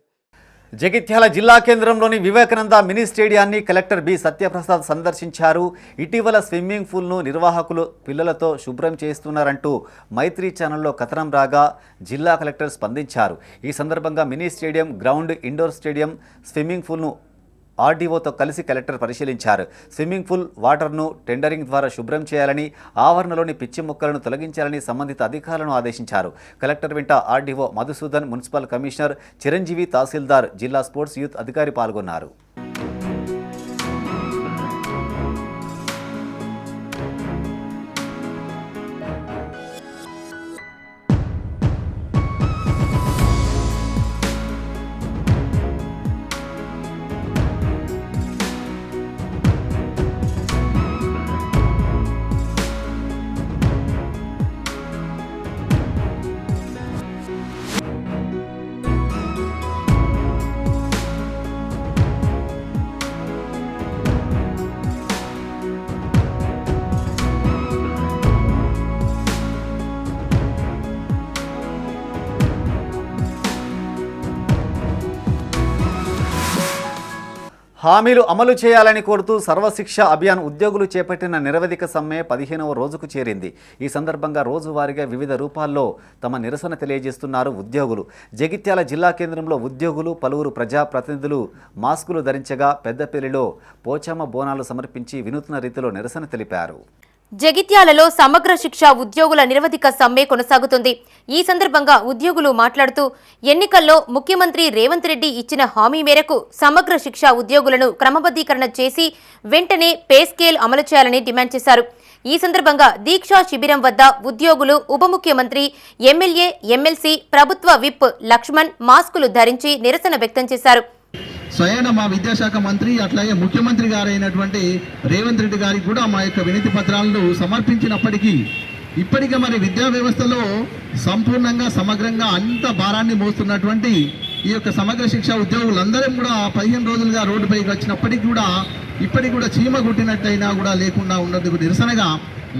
Speaker 1: జగిత్యాల జిల్లా కేంద్రంలోని వివేకానంద మినీ స్టేడియాన్ని కలెక్టర్ బి సత్యప్రసాద్ సందర్శించారు. ఇటీవల స్విమ్మింగ్ పూల్ను నిర్వాహకులు పిల్లలతో శుభ్రం చేస్తున్నారంటూ మైత్రి ఛానల్లో కథనం రాగా జిల్లా కలెక్టర్ స్పందించారు. ఈ సందర్భంగా mini stadium, ground, indoor stadium, swimming పూల్ను ఆర్డీఓతో కలిసి కలెక్టర్ పరిశీలించారు. స్విమ్మింగ్ పూల్ వాటర్ను టెండరింగ్ ద్వారా శుభ్రం చేయాలని, ఆవరణలోని పిచ్చి మొక్కలను తొలగించాలని సంబంధిత అధికారులను ఆదేశించారు. కలెక్టర్ వెంట RDO Madhusudan, municipal commissioner Chiranjeevi, తహసీల్దార్, జిల్లా స్పోర్ట్స్ యూత్ అధికారి పాల్గొన్నారు. హామీలు అమలు చేయాలని కోరుతూ సర్వశిక్ష అభియాన్ ఉద్యోగులు చేపట్టిన నిరవధిక సమ్మె 15వ రోజుకు చేరింది. ఈ సందర్భంగా రోజువారీగా వివిధ రూపాల్లో తమ నిరసన తెలియజేస్తున్నారు ఉద్యోగులు. జగిత్యాల జిల్లా కేంద్రంలో ఉద్యోగులు, పలువురు ప్రజాప్రతినిధులు మాస్కులు ధరించగా పెద్దపల్లిలో పోచమ్మ బోనాలు సమర్పించి వినూత్న రీతిలో నిరసన తెలిపారు.
Speaker 10: జగిత్యాలలో సమగ్ర శిక్ష ఉద్యోగుల నిరవధిక సమ్మె కొనసాగుతుంది. ఈ సందర్భంగా ఉద్యోగులు మాట్లాడుతూ ఎన్నికల్లో ముఖ్యమంత్రి రేవంత్ రెడ్డి ఇచ్చిన హామీ మేరకు సమగ్ర శిక్ష ఉద్యోగులను క్రమబద్ధీకరణ చేసి వెంటనే పే స్కేల్ అమలు చేయాలని డిమాండ్ చేశారు. ఈ సందర్భంగా దీక్షా శిబిరం వద్ద ఉద్యోగులు, ఉప ముఖ్యమంత్రి, ఎమ్మెల్యే, ఎమ్మెల్సీ, ప్రభుత్వ విప్ లక్ష్మణ్ మాస్కులు ధరించి నిరసన వ్యక్తం చేశారు.
Speaker 12: స్వయాన మా విద్యాశాఖ మంత్రి అట్లాగే ముఖ్యమంత్రి గారైనటువంటి రేవంత్ రెడ్డి గారికి కూడా మా యొక్క వినతి పత్రాలను సమర్పించినప్పటికీ ఇప్పటికే మరి విద్యా వ్యవస్థలో సంపూర్ణంగా సమగ్రంగా అంత భారాన్ని మోస్తున్నటువంటి ఈ యొక్క సమగ్ర శిక్ష ఉద్యోగులందరం కూడా 15 రోజులుగా రోడ్డుపైకి వచ్చినప్పటికీ కూడా ఇప్పటికి కూడా చీమ గుట్టినట్టయినా కూడా లేకుండా ఉన్నందుకు నిరసనగా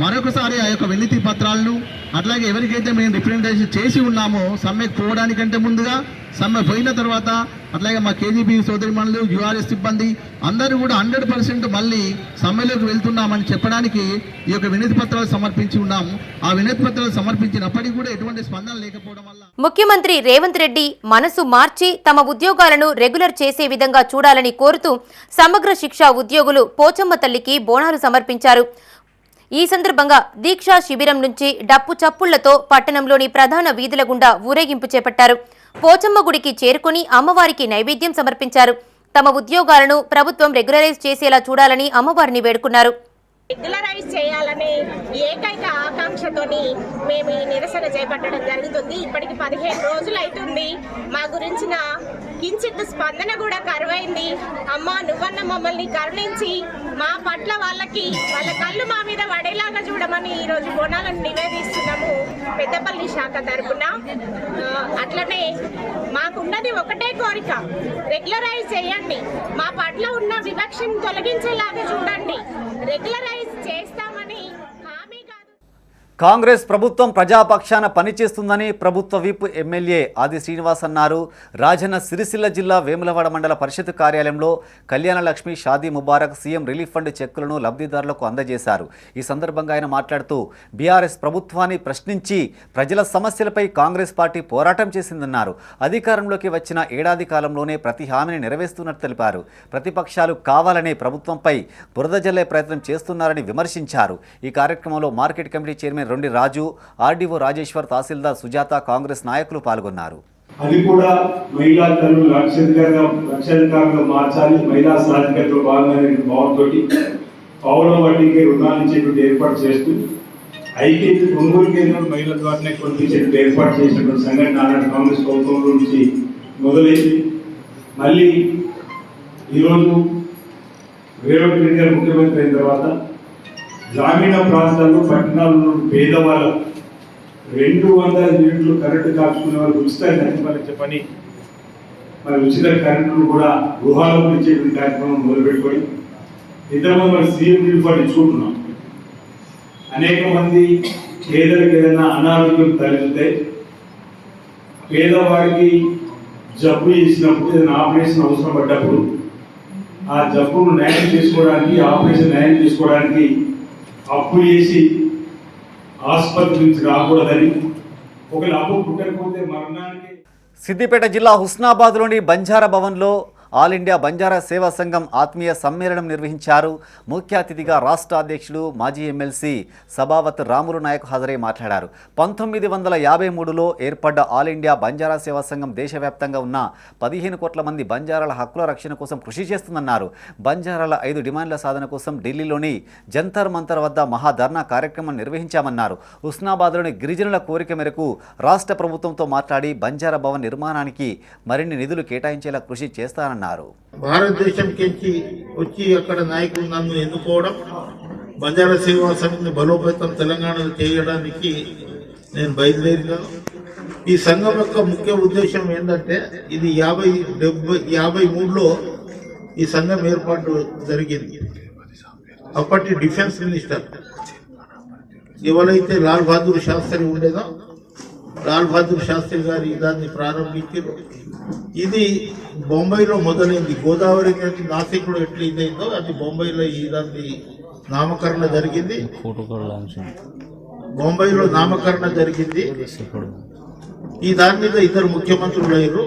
Speaker 12: మరొకసారి ఆ యొక్క వినతి పత్రాలను అట్లాగే ఎవరికైతే మేము రిప్రజెంటేషన్ చేసి ఉన్నామో సమ్మెకు పోవడానికంటే ముందుగా, సమ్మె పోయిన తర్వాత అట్లాగే మా కేజీబీ సోదరిమణులు, యూఆర్ఎస్ సిబ్బంది అందరూ కూడా 100% మళ్ళీ సమ్మెలోకి వెళ్తున్నామని చెప్పడానికి ఈ యొక్క వినతి పత్రాలు సమర్పించి ఉన్నాము. ఆ వినతి పత్రాలు సమర్పించినప్పటికీ కూడా ఎటువంటి స్పందన లేకపోవడం వల్ల
Speaker 10: ముఖ్యమంత్రి రేవంత్ రెడ్డి మనసు మార్చి తమ ఉద్యోగాలను రెగ్యులర్ చేసే విధంగా చూడాలని కోరుతూ సమగ్ర శిక్ష ఉద్యోగులు పోచమ్మ తల్లికి బోనాలు సమర్పించారు. ఈ సందర్భంగా దీక్షా శిబిరం నుంచి డప్పు చప్పుళ్లతో పట్టణంలోని ప్రధాన వీధుల గుండా ఊరేగింపు చేపట్టారు. పోచమ్మ గుడికి చేరుకుని అమ్మవారికి నైవేద్యం సమర్పించారు. తమ ఉద్యోగాలను ప్రభుత్వం రెగ్యులరైజ్ చేసేలా చూడాలని అమ్మవారిని వేడుకున్నారు.
Speaker 13: రెగ్యులరైజ్ చేయాలనే ఏకైక ఆకాంక్షతోని మేము ఈ నిరసన చేపట్టడం జరుగుతుంది. ఇప్పటికి 15 రోజులు అవుతుంది. మా గురించిన కించిత్ స్పందన కూడా కరువైంది. అమ్మ నువ్వన్న మమ్మల్ని కరుణించి మా పట్ల వాళ్ళ కళ్ళు మా మీద పడేలాగా చూడమని ఈరోజు బోనాలను నివేదిస్తున్నాము పెద్దపల్లి శాఖ తరపున. అట్లనే మాకున్నది ఒకటే కోరిక, రెగ్యులరైజ్ చేయండి, మా పట్ల ఉన్న వివక్షను తొలగించేలాగా చూడండి, రెగ్యులరైజ్ చేస్తామని హామీ కాదు.
Speaker 1: కాంగ్రెస్ ప్రభుత్వం ప్రజాపక్షాన పనిచేస్తుందని ప్రభుత్వ విప్ ఎమ్మెల్యే ఆది శ్రీనివాస్ అన్నారు. రాజన్న సిరిసిల్ల జిల్లా వేములవాడ మండల పరిషత్ కార్యాలయంలో Kalyana Lakshmi Shaadi Mubarak CM relief fund చెక్కులను లబ్ధిదారులకు అందజేశారు. ఈ సందర్భంగా ఆయన మాట్లాడుతూ బీఆర్ఎస్ ప్రభుత్వాన్ని ప్రశ్నించి ప్రజల సమస్యలపై కాంగ్రెస్ పార్టీ పోరాటం చేసిందన్నారు. అధికారంలోకి వచ్చిన ఏడాది కాలంలోనే ప్రతి హామీని నెరవేరుస్తున్నట్టు తెలిపారు. ప్రతిపక్షాలు కావాలనే ప్రభుత్వంపై బురద జల్లే ప్రయత్నం చేస్తున్నారని విమర్శించారు. ఈ కార్యక్రమంలో మార్కెట్ కమిటీ చైర్మన్ రొండి రాజు, ఆర్డీఓ రాజేశ్వర్, తహసీల్దార్ సుజాత, కాంగ్రెస్ నాయకులు పాల్గొన్నారు.
Speaker 14: అది కూడా మహిళా తల్లులు లక్షాధికారులుగా మార్చాలి, మహిళా సాధికారతలో భాగంగా భావంతో పావుల వడ్డీకి రుణాలు ఇచ్చేటువంటి ఏర్పాటు చేస్తూ ఐక్యత కొనుగోలు కేంద్రాలు మహిళల ద్వారానే కొనిపించేటువంటి ఏర్పాటు చేసినటువంటి సంఘటన ఆనాడు కాంగ్రెస్ ప్రభుత్వంలో నుంచి మొదలైంది. మళ్ళీ ఈరోజు రేవంత్ రెడ్డి గారు ముఖ్యమంత్రి అయిన తర్వాత గ్రామీణ ప్రాంతాల్లో పట్టణాల్లో పేదవాళ్ళు 200 యూనిట్లు కరెంటు కాచుకునే వాళ్ళు ఉచితంగా కట్టించాలని పని మరి ఉచిత కరెంటును కూడా గృహాలకు ఇచ్చేటువంటి కార్యక్రమం మొదలుపెట్టుకొని ఇంతకుముందు మరి సీఎం రిలీఫ్ ఫండ్ ఇచ్చుకుంటున్నాం. అనేక మంది పేదలకు ఏదైనా అనారోగ్యం తలెత్తే పేదవాడికి జబ్బు చేసినప్పుడు ఏదైనా ఆపరేషన్ అవసరం పడ్డప్పుడు ఆ జబ్బును న్యాయం చేసుకోవడానికి, ఆపరేషన్ న్యాయం చేసుకోవడానికి అప్పు చేసి ఆసుపత్రి నుంచి రాకూడదని, ఒకవేళ అప్పు పుట్టకపోతే మరణానికి.
Speaker 1: సిద్దిపేట జిల్లా హుస్నాబాద్లోని బంజారా భవన్లో ఆల్ ఇండియా బంజారా సేవా సంఘం ఆత్మీయ సమ్మేళనం నిర్వహించారు. ముఖ్య అతిథిగా రాష్ట్ర అధ్యక్షులు మాజీ ఎమ్మెల్సీ సభావత్ రాములు నాయక్ హాజరై మాట్లాడారు. 1953లో ఏర్పడ్డ ఆల్ ఇండియా బంజారా సేవా సంఘం దేశవ్యాప్తంగా ఉన్న 15 కోట్ల మంది బంజారాల హక్కుల రక్షణ కోసం కృషి చేస్తుందన్నారు. బంజారాల 5 డిమాండ్ల సాధన కోసం ఢిల్లీలోని జంతర్ మంతర్ వద్ద మహాధర్నా కార్యక్రమం నిర్వహించామన్నారు. హుస్నాబాద్లోని గిరిజనుల కోరిక మేరకు రాష్ట్ర ప్రభుత్వంతో మాట్లాడి బంజారా భవన్ నిర్మాణానికి మరిన్ని నిధులు కేటాయించేలా కృషి చేస్తానన్నారు.
Speaker 15: భారతదేశంకి వచ్చి అక్కడ నాయకులు నన్ను ఎన్నుకోవడం, బంజారా సేవా సమితిని బలోపేతం తెలంగాణలో చేయడానికి నేను బయలుదేరినాను. ఈ సంఘం యొక్క ముఖ్య ఉద్దేశం ఏంటంటే ఇది 53లో ఈ సంఘం ఏర్పాటు జరిగింది. అప్పటి డిఫెన్స్ మినిస్టర్ ఎవరైతే లాల్ బహదూర్ శాస్త్రి ఉండేదో లాల్ బహదూర్ శాస్త్రి గారు దాన్ని ప్రారంభించారు. ఇది బొంబాయిలో మొదలైంది. గోదావరి నది నాసిక్లో ఎట్లా ఇదైందో అది బొంబాయిలో ఈ దాన్ని నామకరణ జరిగింది. బొంబాయిలో నామకరణ జరిగింది. ఈ దాని మీద 2 ముఖ్యమంత్రులు అయ్యారు.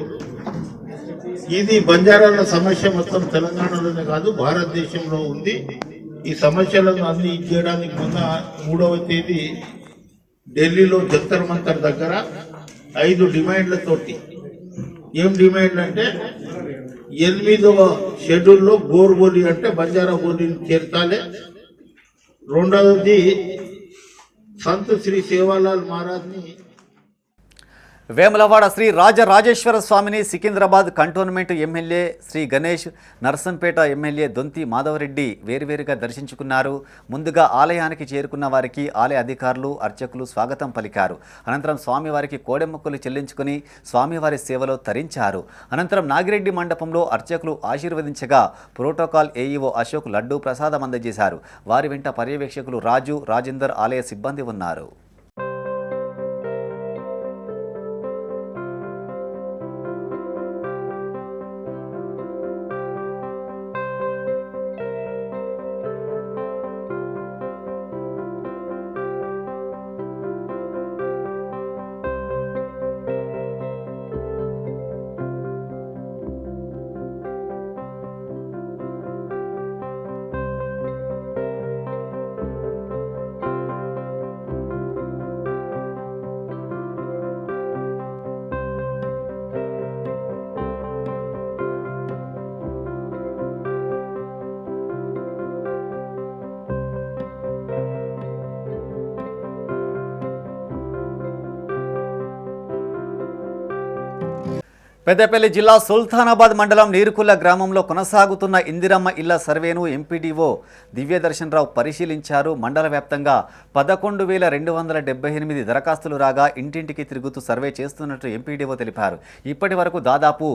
Speaker 15: ఇది బంజారాల సమస్య మొత్తం తెలంగాణలోనే కాదు భారతదేశంలో ఉంది. ఈ సమస్యలను అన్ని చేయడానికి మొన్న 3వ తేదీ ఢిల్లీలో జంతర్ మంతర్ దగ్గర 5 డిమాండ్లతోటి, ఏం డిమాండ్ అంటే 8వ షెడ్యూల్లో గోర్ బోలి అంటే బంజారా బోలిని చేర్చాలి. రెండవది సంత్ శ్రీ సేవాలాల్ మహారాజ్ని.
Speaker 1: వేములవాడ శ్రీ రాజరాజేశ్వర స్వామిని Secunderabad cantonment MLA Shri Ganesh, Narsampet MLA Donthi Madhavareddy వేరువేరుగా దర్శించుకున్నారు. ముందుగా ఆలయానికి చేరుకున్న వారికి ఆలయ అధికారులు, అర్చకులు స్వాగతం పలికారు. అనంతరం స్వామివారికి కోడెమ్మొక్కులు చెల్లించుకుని స్వామివారి సేవలో తరించారు. అనంతరం నాగిరెడ్డి మండపంలో అర్చకులు ఆశీర్వదించగా ప్రోటోకాల్ ఏఈఓ అశోక్ లడ్డూ ప్రసాదం అందజేశారు. వారి వెంట పర్యవేక్షకులు రాజు, రాజేందర్, ఆలయ సిబ్బంది ఉన్నారు. పెద్దపల్లి జిల్లా సుల్తానాబాద్ మండలం నీరుకుల్ల గ్రామంలో కొనసాగుతున్న ఇందిరమ్మ ఇళ్ల సర్వేను ఎంపీడీఓ దివ్యదర్శనరావు పరిశీలించారు. మండల వ్యాప్తంగా 11,278 దరఖాస్తులు రాగా ఇంటింటికి తిరుగుతూ సర్వే చేస్తున్నట్టు ఎంపీడీఓ తెలిపారు. ఇప్పటి వరకు దాదాపు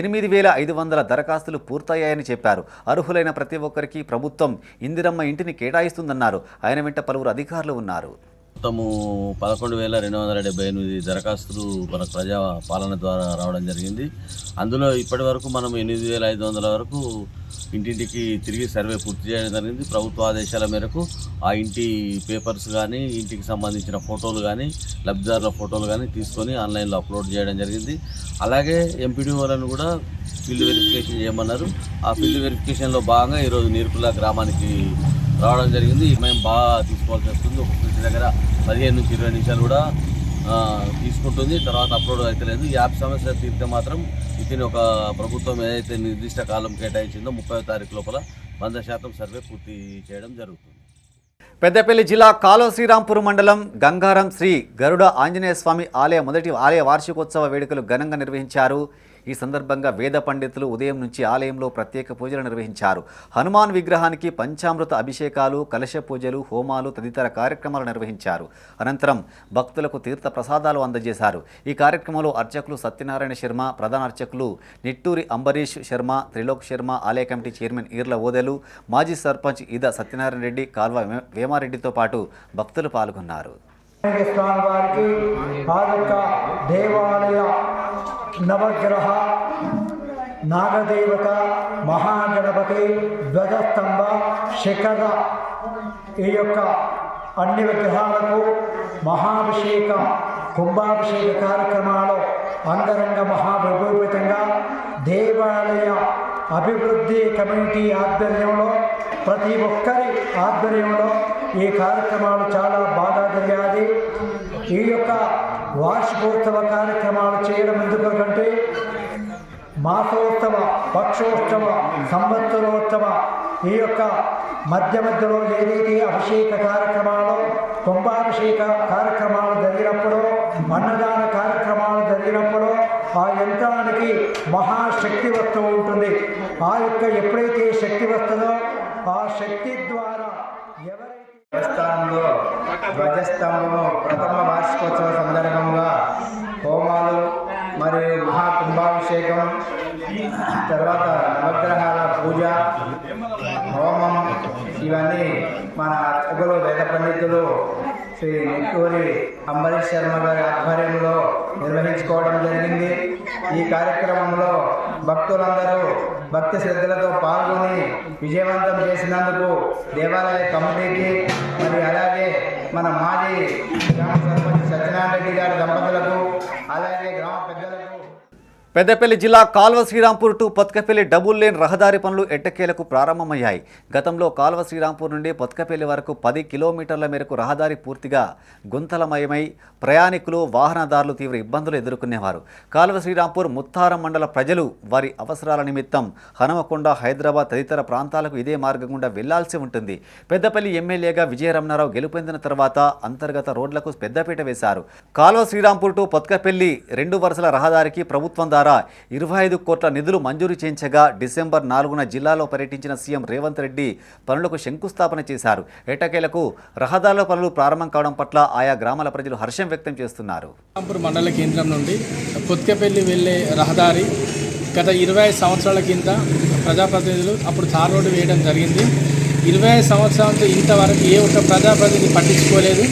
Speaker 1: 8,500 దరఖాస్తులు పూర్తయ్యాయని చెప్పారు. అర్హులైన ప్రతి ఒక్కరికి ప్రభుత్వం ఇందిరమ్మ ఇంటిని కేటాయిస్తుందన్నారు. ఆయన వెంట పలువురు అధికారులు ఉన్నారు.
Speaker 16: మొత్తము 11,278 దరఖాస్తులు మన ప్రజా పాలన ద్వారా రావడం జరిగింది. అందులో ఇప్పటి వరకు మనం 8,500 వరకు ఇంటింటికి తిరిగి సర్వే పూర్తి చేయడం జరిగింది. ప్రభుత్వ ఆదేశాల మేరకు ఆ ఇంటి పేపర్స్ కానీ ఇంటికి సంబంధించిన ఫోటోలు కానీ లబ్ధిదారుల ఫోటోలు కానీ తీసుకొని ఆన్లైన్లో అప్లోడ్ చేయడం జరిగింది. అలాగే ఎంపీడీఓలను కూడా ఫీల్డ్ వెరిఫికేషన్ చేయమన్నారు. ఆ ఫీల్డ్ వెరిఫికేషన్లో భాగంగా ఈరోజు నీరుకుల్ల గ్రామానికి రావడం జరిగింది. మేము బాగా తీసుకోవాల్సి వస్తుంది. ఒక ఫీల్డ్ దగ్గర 15 నుంచి 20 నిమిషాలు కూడా తీసుకుంటుంది. తర్వాత అప్లోడ్ అయితే లేదు. ఈ యాప్ సమస్య తీరితే మాత్రం ఇది ఒక ప్రభుత్వం ఏదైతే నిర్దిష్ట కాలం కేటాయించిందో 30వ తారీఖు లోపల 100% సర్వే పూర్తి చేయడం జరుగుతుంది.
Speaker 1: పెద్దపల్లి జిల్లా కాలువ శ్రీరాంపూర్ మండలం గంగారం శ్రీ గరుడ ఆంజనేయ స్వామి మొదటి ఆలయ వార్షికోత్సవ వేడుకలు ఘనంగా నిర్వహించారు. ఈ సందర్భంగా వేద పండితులు ఉదయం నుంచి ఆలయంలో ప్రత్యేక పూజలు నిర్వహించారు. హనుమాన్ విగ్రహానికి పంచామృత అభిషేకాలు, కలశ పూజలు, హోమాలు తదితర కార్యక్రమాలు నిర్వహించారు. అనంతరం భక్తులకు తీర్థ ప్రసాదాలు అందజేశారు. ఈ కార్యక్రమంలో అర్చకులు సత్యనారాయణ శర్మ, ప్రధాన అర్చకులు నిట్టూరి అంబరీష్ శర్మ, త్రిలోక్ శర్మ, ఆలయ కమిటీ చైర్మన్ ఈర్ల ఓదెలు, మాజీ సర్పంచ్ ఇద సత్యనారాయణ రెడ్డి, కాల్వ వేమారెడ్డితో పాటు భక్తులు పాల్గొన్నారు.
Speaker 17: స్వామివారికి ఆదొక్క దేవాలయ నవగ్రహ నాగదేవత మహాగణపతి ధ్వజస్తంభ శిఖర ఈ యొక్క అన్ని విగ్రహాలకు మహాభిషేక కుంభాభిషేక కార్యక్రమాలు అంగరంగ మహావిభూషితంగా దేవాలయ అభివృద్ధి కమిటీ ఆధ్వర్యంలో ప్రతి ఒక్కరి ఆధ్వర్యంలో ఈ కార్యక్రమాలు చాలా బాగా జరిగాయి. ఈ యొక్క వార్షికోత్సవ కార్యక్రమాలు చేయడం ఎందుకంటే మాసోత్సవ, పక్షోత్సవ, సంవత్సరోత్సవ ఈ యొక్క మధ్యలో ఏదైతే అభిషేక కార్యక్రమాలు, కుంభాభిషేక కార్యక్రమాలు జరిగినప్పుడు, అన్నదాన కార్యక్రమాలు జరిగినప్పుడు ఆ యంత్రానికి మహాశక్తి వస్తూ ఉంటుంది. ఆ యొక్క ఎప్పుడైతే శక్తి వస్తుందో ఆ శక్తి ద్వారా ఎవరైతే
Speaker 18: దేవస్థానంలో ధ్వజస్తంభము ప్రథమ వార్షికోత్సవ సందర్భంగా హోమాలు మరియు మహాకుంభాభిషేకం, తర్వాత నవగ్రహాల పూజ, హోమం ఇవన్నీ మన అర్చకులు వేద పండితులు శ్రీ నిట్టూరి అంబరీష్ శర్మ గారి ఆధ్వర్యంలో నిర్వహించుకోవడం జరిగింది. ఈ కార్యక్రమంలో భక్తులందరూ భక్తి శ్రద్ధలతో పాల్గొని విజయవంతం చేసినందుకు దేవాలయ కమిటీకి మరి అలాగే మన మాజీ గ్రామ సర్పంచ్ సత్యనారాయణ రెడ్డి గారి దంపతులకు అలాగే గ్రామ పెద్దలకు.
Speaker 1: పెద్దపల్లి జిల్లా Kalva Srirampur to Pothkapalli double lane రహదారి పనులు ఎట్టకేలకు ప్రారంభమయ్యాయి. గతంలో కాల్వ శ్రీరాంపూర్ నుండి పొత్కపల్లి వరకు 10 కిలోమీటర్ల మేరకు రహదారి పూర్తిగా గుంతలమయమై ప్రయాణికులు, వాహనదారులు తీవ్ర ఇబ్బందులు ఎదుర్కొనేవారు. కాల్వ శ్రీరాంపూర్ ముత్తారం మండల ప్రజలు వారి అవసరాల నిమిత్తం హనుమకొండ, హైదరాబాద్ తదితర ప్రాంతాలకు ఇదే మార్గం గుండా వెళ్లాల్సి ఉంటుంది. పెద్దపల్లి ఎమ్మెల్యేగా విజయరమణారావు గెలుపొందిన తర్వాత అంతర్గత రోడ్లకు పెద్దపీట వేశారు. కాల్వ శ్రీరాంపూర్ టు పొత్కపల్లి 2 వరుసల రహదారికి ప్రభుత్వం 25 కోట్ల నిధులు మంజూరు చేయించగా డిసెంబర్ 4న జిల్లాలో పర్యటించిన సీఎం రేవంత్ రెడ్డి పనులకు శంకుస్థాపన చేశారు. ఎట్టకేలకు రహదారుల పనులు ప్రారంభం కావడం పట్ల ఆయా గ్రామాల ప్రజలు హర్షం వ్యక్తం చేస్తున్నారు.
Speaker 19: మండల కేంద్రం నుండి పొత్కపల్లి వెళ్లే రహదారి గత 25 సంవత్సరాల కింద ప్రజాప్రతినిధులు అప్పుడు తార్ రోడ్డు వేయడం జరిగింది. 25 సంవత్సరాలతో ఇంతవరకు ఏ ఒక్క ప్రజాప్రతినిధి పట్టించుకోలేదు.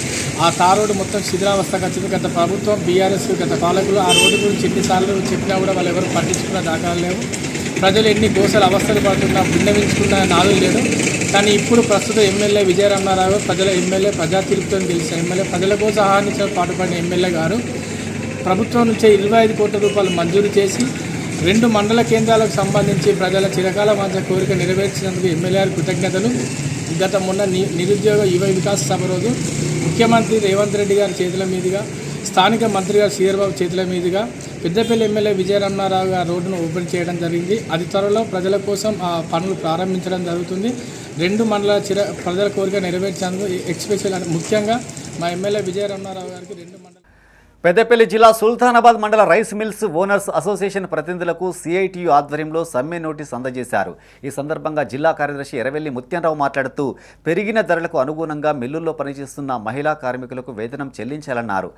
Speaker 19: ఆ తార్ రోడ్డు మొత్తం శిథిలావస్థకు వచ్చింది. గత ప్రభుత్వం బీఆర్ఎస్ గత పాలకులు ఆ రోడ్డు గురించి ఎన్నిసార్లు చెప్పినా కూడా వాళ్ళు ఎవరు పట్టించుకున్న దాఖలు లేవు. ప్రజలు ఎన్ని గోసలు అవస్థలు పడుతున్నా విన్నవించుకున్న నాలుగు లేదు. కానీ ఇప్పుడు ప్రస్తుత ఎమ్మెల్యే విజయరమణారావు ప్రజల ఎమ్మెల్యే, ప్రజా తీర్పుతో గెలిచిన ఎమ్మెల్యే, ప్రజల కోసం ఆహ్వానించిన పాటుపడిన ఎమ్మెల్యే గారు ప్రభుత్వం నుంచే 25 కోట్ల రూపాయలు మంజూరు చేసి 2 మండల కేంద్రాలకు సంబంధించి ప్రజల చిరకాల వాంఛ కోరిక నెరవేర్చినందుకు ఎమ్మెల్యే కృతజ్ఞతలు. గత మొన్న నిరుద్యోగ యువ వికాస సభ రోజు ముఖ్యమంత్రి రేవంత్ రెడ్డి గారి చేతుల మీదుగా, స్థానిక మంత్రి గారు శ్రీధర్బాబు చేతుల మీదుగా పెద్దపల్లి ఎమ్మెల్యే విజయరమణారావు గారి రోడ్డును ఓపెన్ చేయడం జరిగింది. అది త్వరలో ప్రజల కోసం ఆ పనులు ప్రారంభించడం జరుగుతుంది. 2 మండల ప్రజల కోరిక నెరవేర్చేందుకు ఎక్స్పెషల్ ముఖ్యంగా మా ఎమ్మెల్యే విజయరమణారావు గారికి 2 మండల
Speaker 1: పెద్దపల్లి జిల్లా సుల్తానాబాద్ మండల రైస్ మిల్స్ ఓనర్స్ అసోసియేషన్ ప్రతినిధులకు సిఐటియు ఆధ్వర్యంలో సమ్మె నోటీస్ అందజేశారు. ఈ సందర్భంగా జిల్లా కార్యదర్శి ఎర్రవెల్లి ముత్యంరావు మాట్లాడుతూ పెరిగిన ధరలకు అనుగుణంగా మిల్లుల్లో పనిచేస్తున్న మహిళా కార్మికులకు వేతనం చెల్లించాలన్నారు.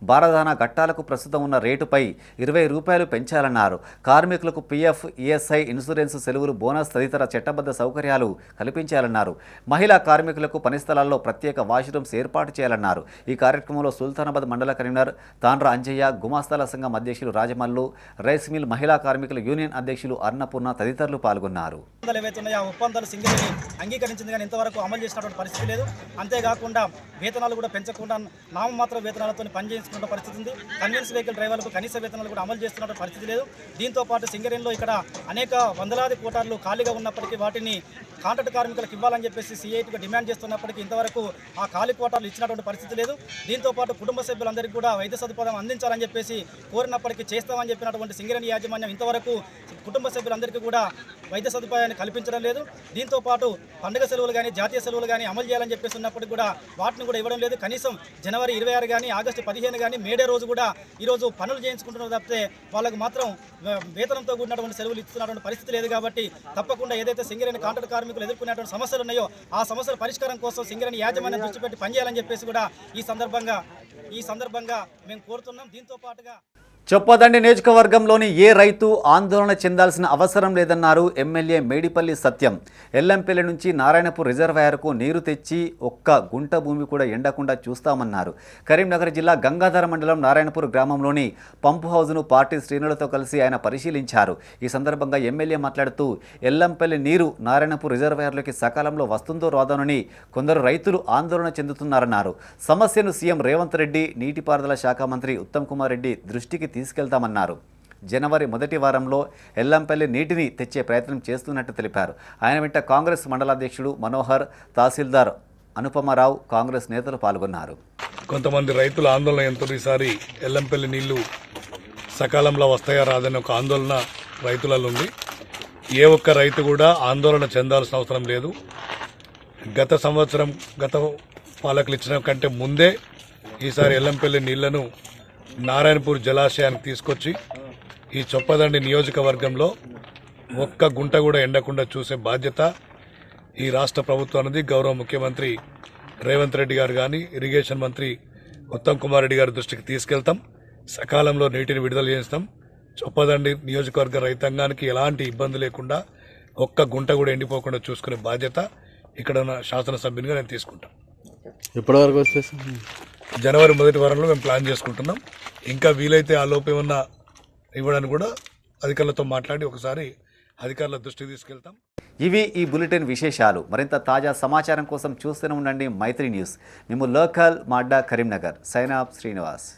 Speaker 1: బారదానా ఘట్టాలకు ప్రస్తుతం ఉన్న రేటుపై 20 రూపాయలు పెంచాలన్నారు. కార్మికులకు పీఎఫ్, ఈఎస్ఐ, ఇన్సూరెన్స్, సెలవులు, బోనస్ తదితర చట్టబద్ధ సౌకర్యాలు కల్పించాలన్నారు. మహిళా కార్మికులకు పని స్థలాల్లో ప్రత్యేక వాష్రూమ్స్ ఏర్పాటు చేయాలన్నారు. ఈ కార్యక్రమంలో సుల్తానాబాద్ మండల కన్వీనర్ తాండ్ర అంజయ్య, గుమాస్తాల సంఘం అధ్యక్షులు రాజమల్లు, రైస్ మిల్ మహిళా కార్మికుల యూనియన్ అధ్యక్షులు అన్నపూర్ణ తదితరులు పాల్గొన్నారు.
Speaker 20: ఒప్పందాలు సింగరేణి అంగీకరించింది కానీ ఇంతవరకు అమలు చేసినటువంటి పరిస్థితి లేదు. అంతేకాకుండా వేతనాలు కూడా పెంచకుండా నామమాత్ర వేతనాలతో పనిచేసుకున్న పరిస్థితి ఉంది. కన్వెన్స్ వెహికల్ డ్రైవర్లకు కనీస వేతనాలు కూడా అమలు చేస్తున్న పరిస్థితి లేదు. దీంతో పాటు సింగరేణిలో ఇక్కడ అనేక వందలాది కోటార్లు ఖాళీగా ఉన్నప్పటికీ వాటిని కాంట్రాక్ట్ కార్మికులకు ఇవ్వాలని చెప్పేసి సిఐటిగా డిమాండ్ చేస్తున్నప్పటికీ ఇంతవరకు ఆ ఖాళీ కోటార్లు ఇచ్చినటువంటి పరిస్థితి లేదు. దీంతో పాటు కుటుంబ సభ్యులందరికీ కూడా వైద్య సదుపాయం అందించాలని చెప్పేసి కోరినప్పటికీ చేస్తామని చెప్పినటువంటి సింగరేణి యాజమాన్యం ఇంతవరకు కుటుంబ సభ్యులందరికీ కూడా వైద్య సదుపాయాన్ని కల్పించడం లేదు. దీంతో పాటు పండుగ సెలవులు కానీ జాతీయ సెలవులు కానీ అమలు చేయాలని చెప్పేసి ఉన్నప్పటికీ కూడా వాటిని కూడా ఇవ్వడం లేదు. కనీసం జనవరి 26 కానీ ఆగస్టు 15 కానీ మేడే రోజు కూడా ఈరోజు పనులు చేయించుకుంటున్నారు తప్పితే వాళ్ళకు మాత్రం వేతనంతో కూడినటువంటి సెలవులు ఇస్తున్నటువంటి పరిస్థితి లేదు. కాబట్టి తప్పకుండా ఏదైతే సింగరేణి కాంట్రాక్ట్ కార్మికులు ఎదుర్కొనేటువంటి సమస్యలు ఉన్నాయో ఆ సమస్యల పరిష్కారం కోసం సింగరేణి యాజమాన్యం దృష్టి పెట్టి పనిచేయాలని చెప్పేసి కూడా ఈ సందర్భంగా మేము కోరుతున్నాం. దీంతో పాటుగా
Speaker 1: చొప్పదండి నియోజకవర్గంలోని ఏ రైతు ఆందోళన చెందాల్సిన అవసరం లేదన్నారు ఎమ్మెల్యే మేడిపల్లి సత్యం. ఎల్లంపల్లి నుంచి నారాయణపూర్ రిజర్వాయర్కు నీరు తెచ్చి ఒక్క గుంట భూమి కూడా ఎండకుండా చూస్తామన్నారు. కరీంనగర్ జిల్లా గంగాధర మండలం నారాయణపూర్ గ్రామంలోని పంపు హౌజ్ను పార్టీ శ్రేణులతో కలిసి ఆయన పరిశీలించారు. ఈ సందర్భంగా ఎమ్మెల్యే మాట్లాడుతూ ఎల్లంపల్లి నీరు నారాయణపూర్ రిజర్వాయర్లోకి సకాలంలో వస్తుందో రాదోనని కొందరు రైతులు ఆందోళన చెందుతున్నారన్నారు. సమస్యను సీఎం రేవంత్ రెడ్డి, నీటిపారుదల శాఖ మంత్రి ఉత్తమ్ కుమార్ రెడ్డి దృష్టికి తీసుకెళ్తామన్నారు. జనవరి మొదటి వారంలో ఎల్లంపల్లి నీటిని తెచ్చే ప్రయత్నం చేస్తున్నట్టు తెలిపారు. ఆయన వెంట కాంగ్రెస్ మండలాధ్యక్షుడు మనోహర్, తహసీల్దార్ అనుపమరావు, కాంగ్రెస్ నేతలు పాల్గొన్నారు.
Speaker 4: కొంతమంది రైతుల ఆందోళన ఎంతో ఈసారి ఎల్లంపల్లి నీళ్లు సకాలంలో వస్తాయా రాదని ఒక ఆందోళన రైతులలో ఉంది. ఏ ఒక్క రైతు కూడా ఆందోళన చెందాల్సిన అవసరం లేదు. గత సంవత్సరం గత పాలకులు ఇచ్చిన కంటే ముందే ఈసారి ఎల్లంపల్లి నీళ్లను నారాయణపూర్ జలాశయానికి తీసుకొచ్చి ఈ చొప్పదండి నియోజకవర్గంలో ఒక్క గుంట కూడా ఎండకుండా చూసే బాధ్యత ఈ రాష్ట్ర ప్రభుత్వానికి గౌరవ ముఖ్యమంత్రి రేవంత్ రెడ్డి గారు కానీ ఇరిగేషన్ మంత్రి ఉత్తమ్ కుమార్ రెడ్డి గారి దృష్టికి తీసుకెళ్తాం. సకాలంలో నీటిని విడుదల చేస్తాం. చొప్పదండి నియోజకవర్గ రైతాంగానికి ఎలాంటి ఇబ్బంది లేకుండా ఒక్క గుంట కూడా ఎండిపోకుండా చూసుకునే బాధ్యత ఇక్కడ ఉన్న శాసనసభ్యునిగా నేను తీసుకుంటాను.
Speaker 21: ఎప్పటివరకు వస్తే
Speaker 4: జనవరి మొదటి వారంలో మేము ప్లాన్ చేసుకుంటున్నాం. ఇంకా వీలైతే ఆ లోపు ఏమన్నా ఇవ్వడానికి కూడా అధికారులతో మాట్లాడి ఒకసారి అధికారుల దృష్టికి తీసుకెళ్తాం.
Speaker 1: ఇవి ఈ బులెటిన్ విశేషాలు. మరింత తాజా సమాచారం కోసం చూస్తూనే ఉండండి మైత్రి న్యూస్. మేము లోకల్ మాడ్డా కరీంనగర్. Sign off Srinivas.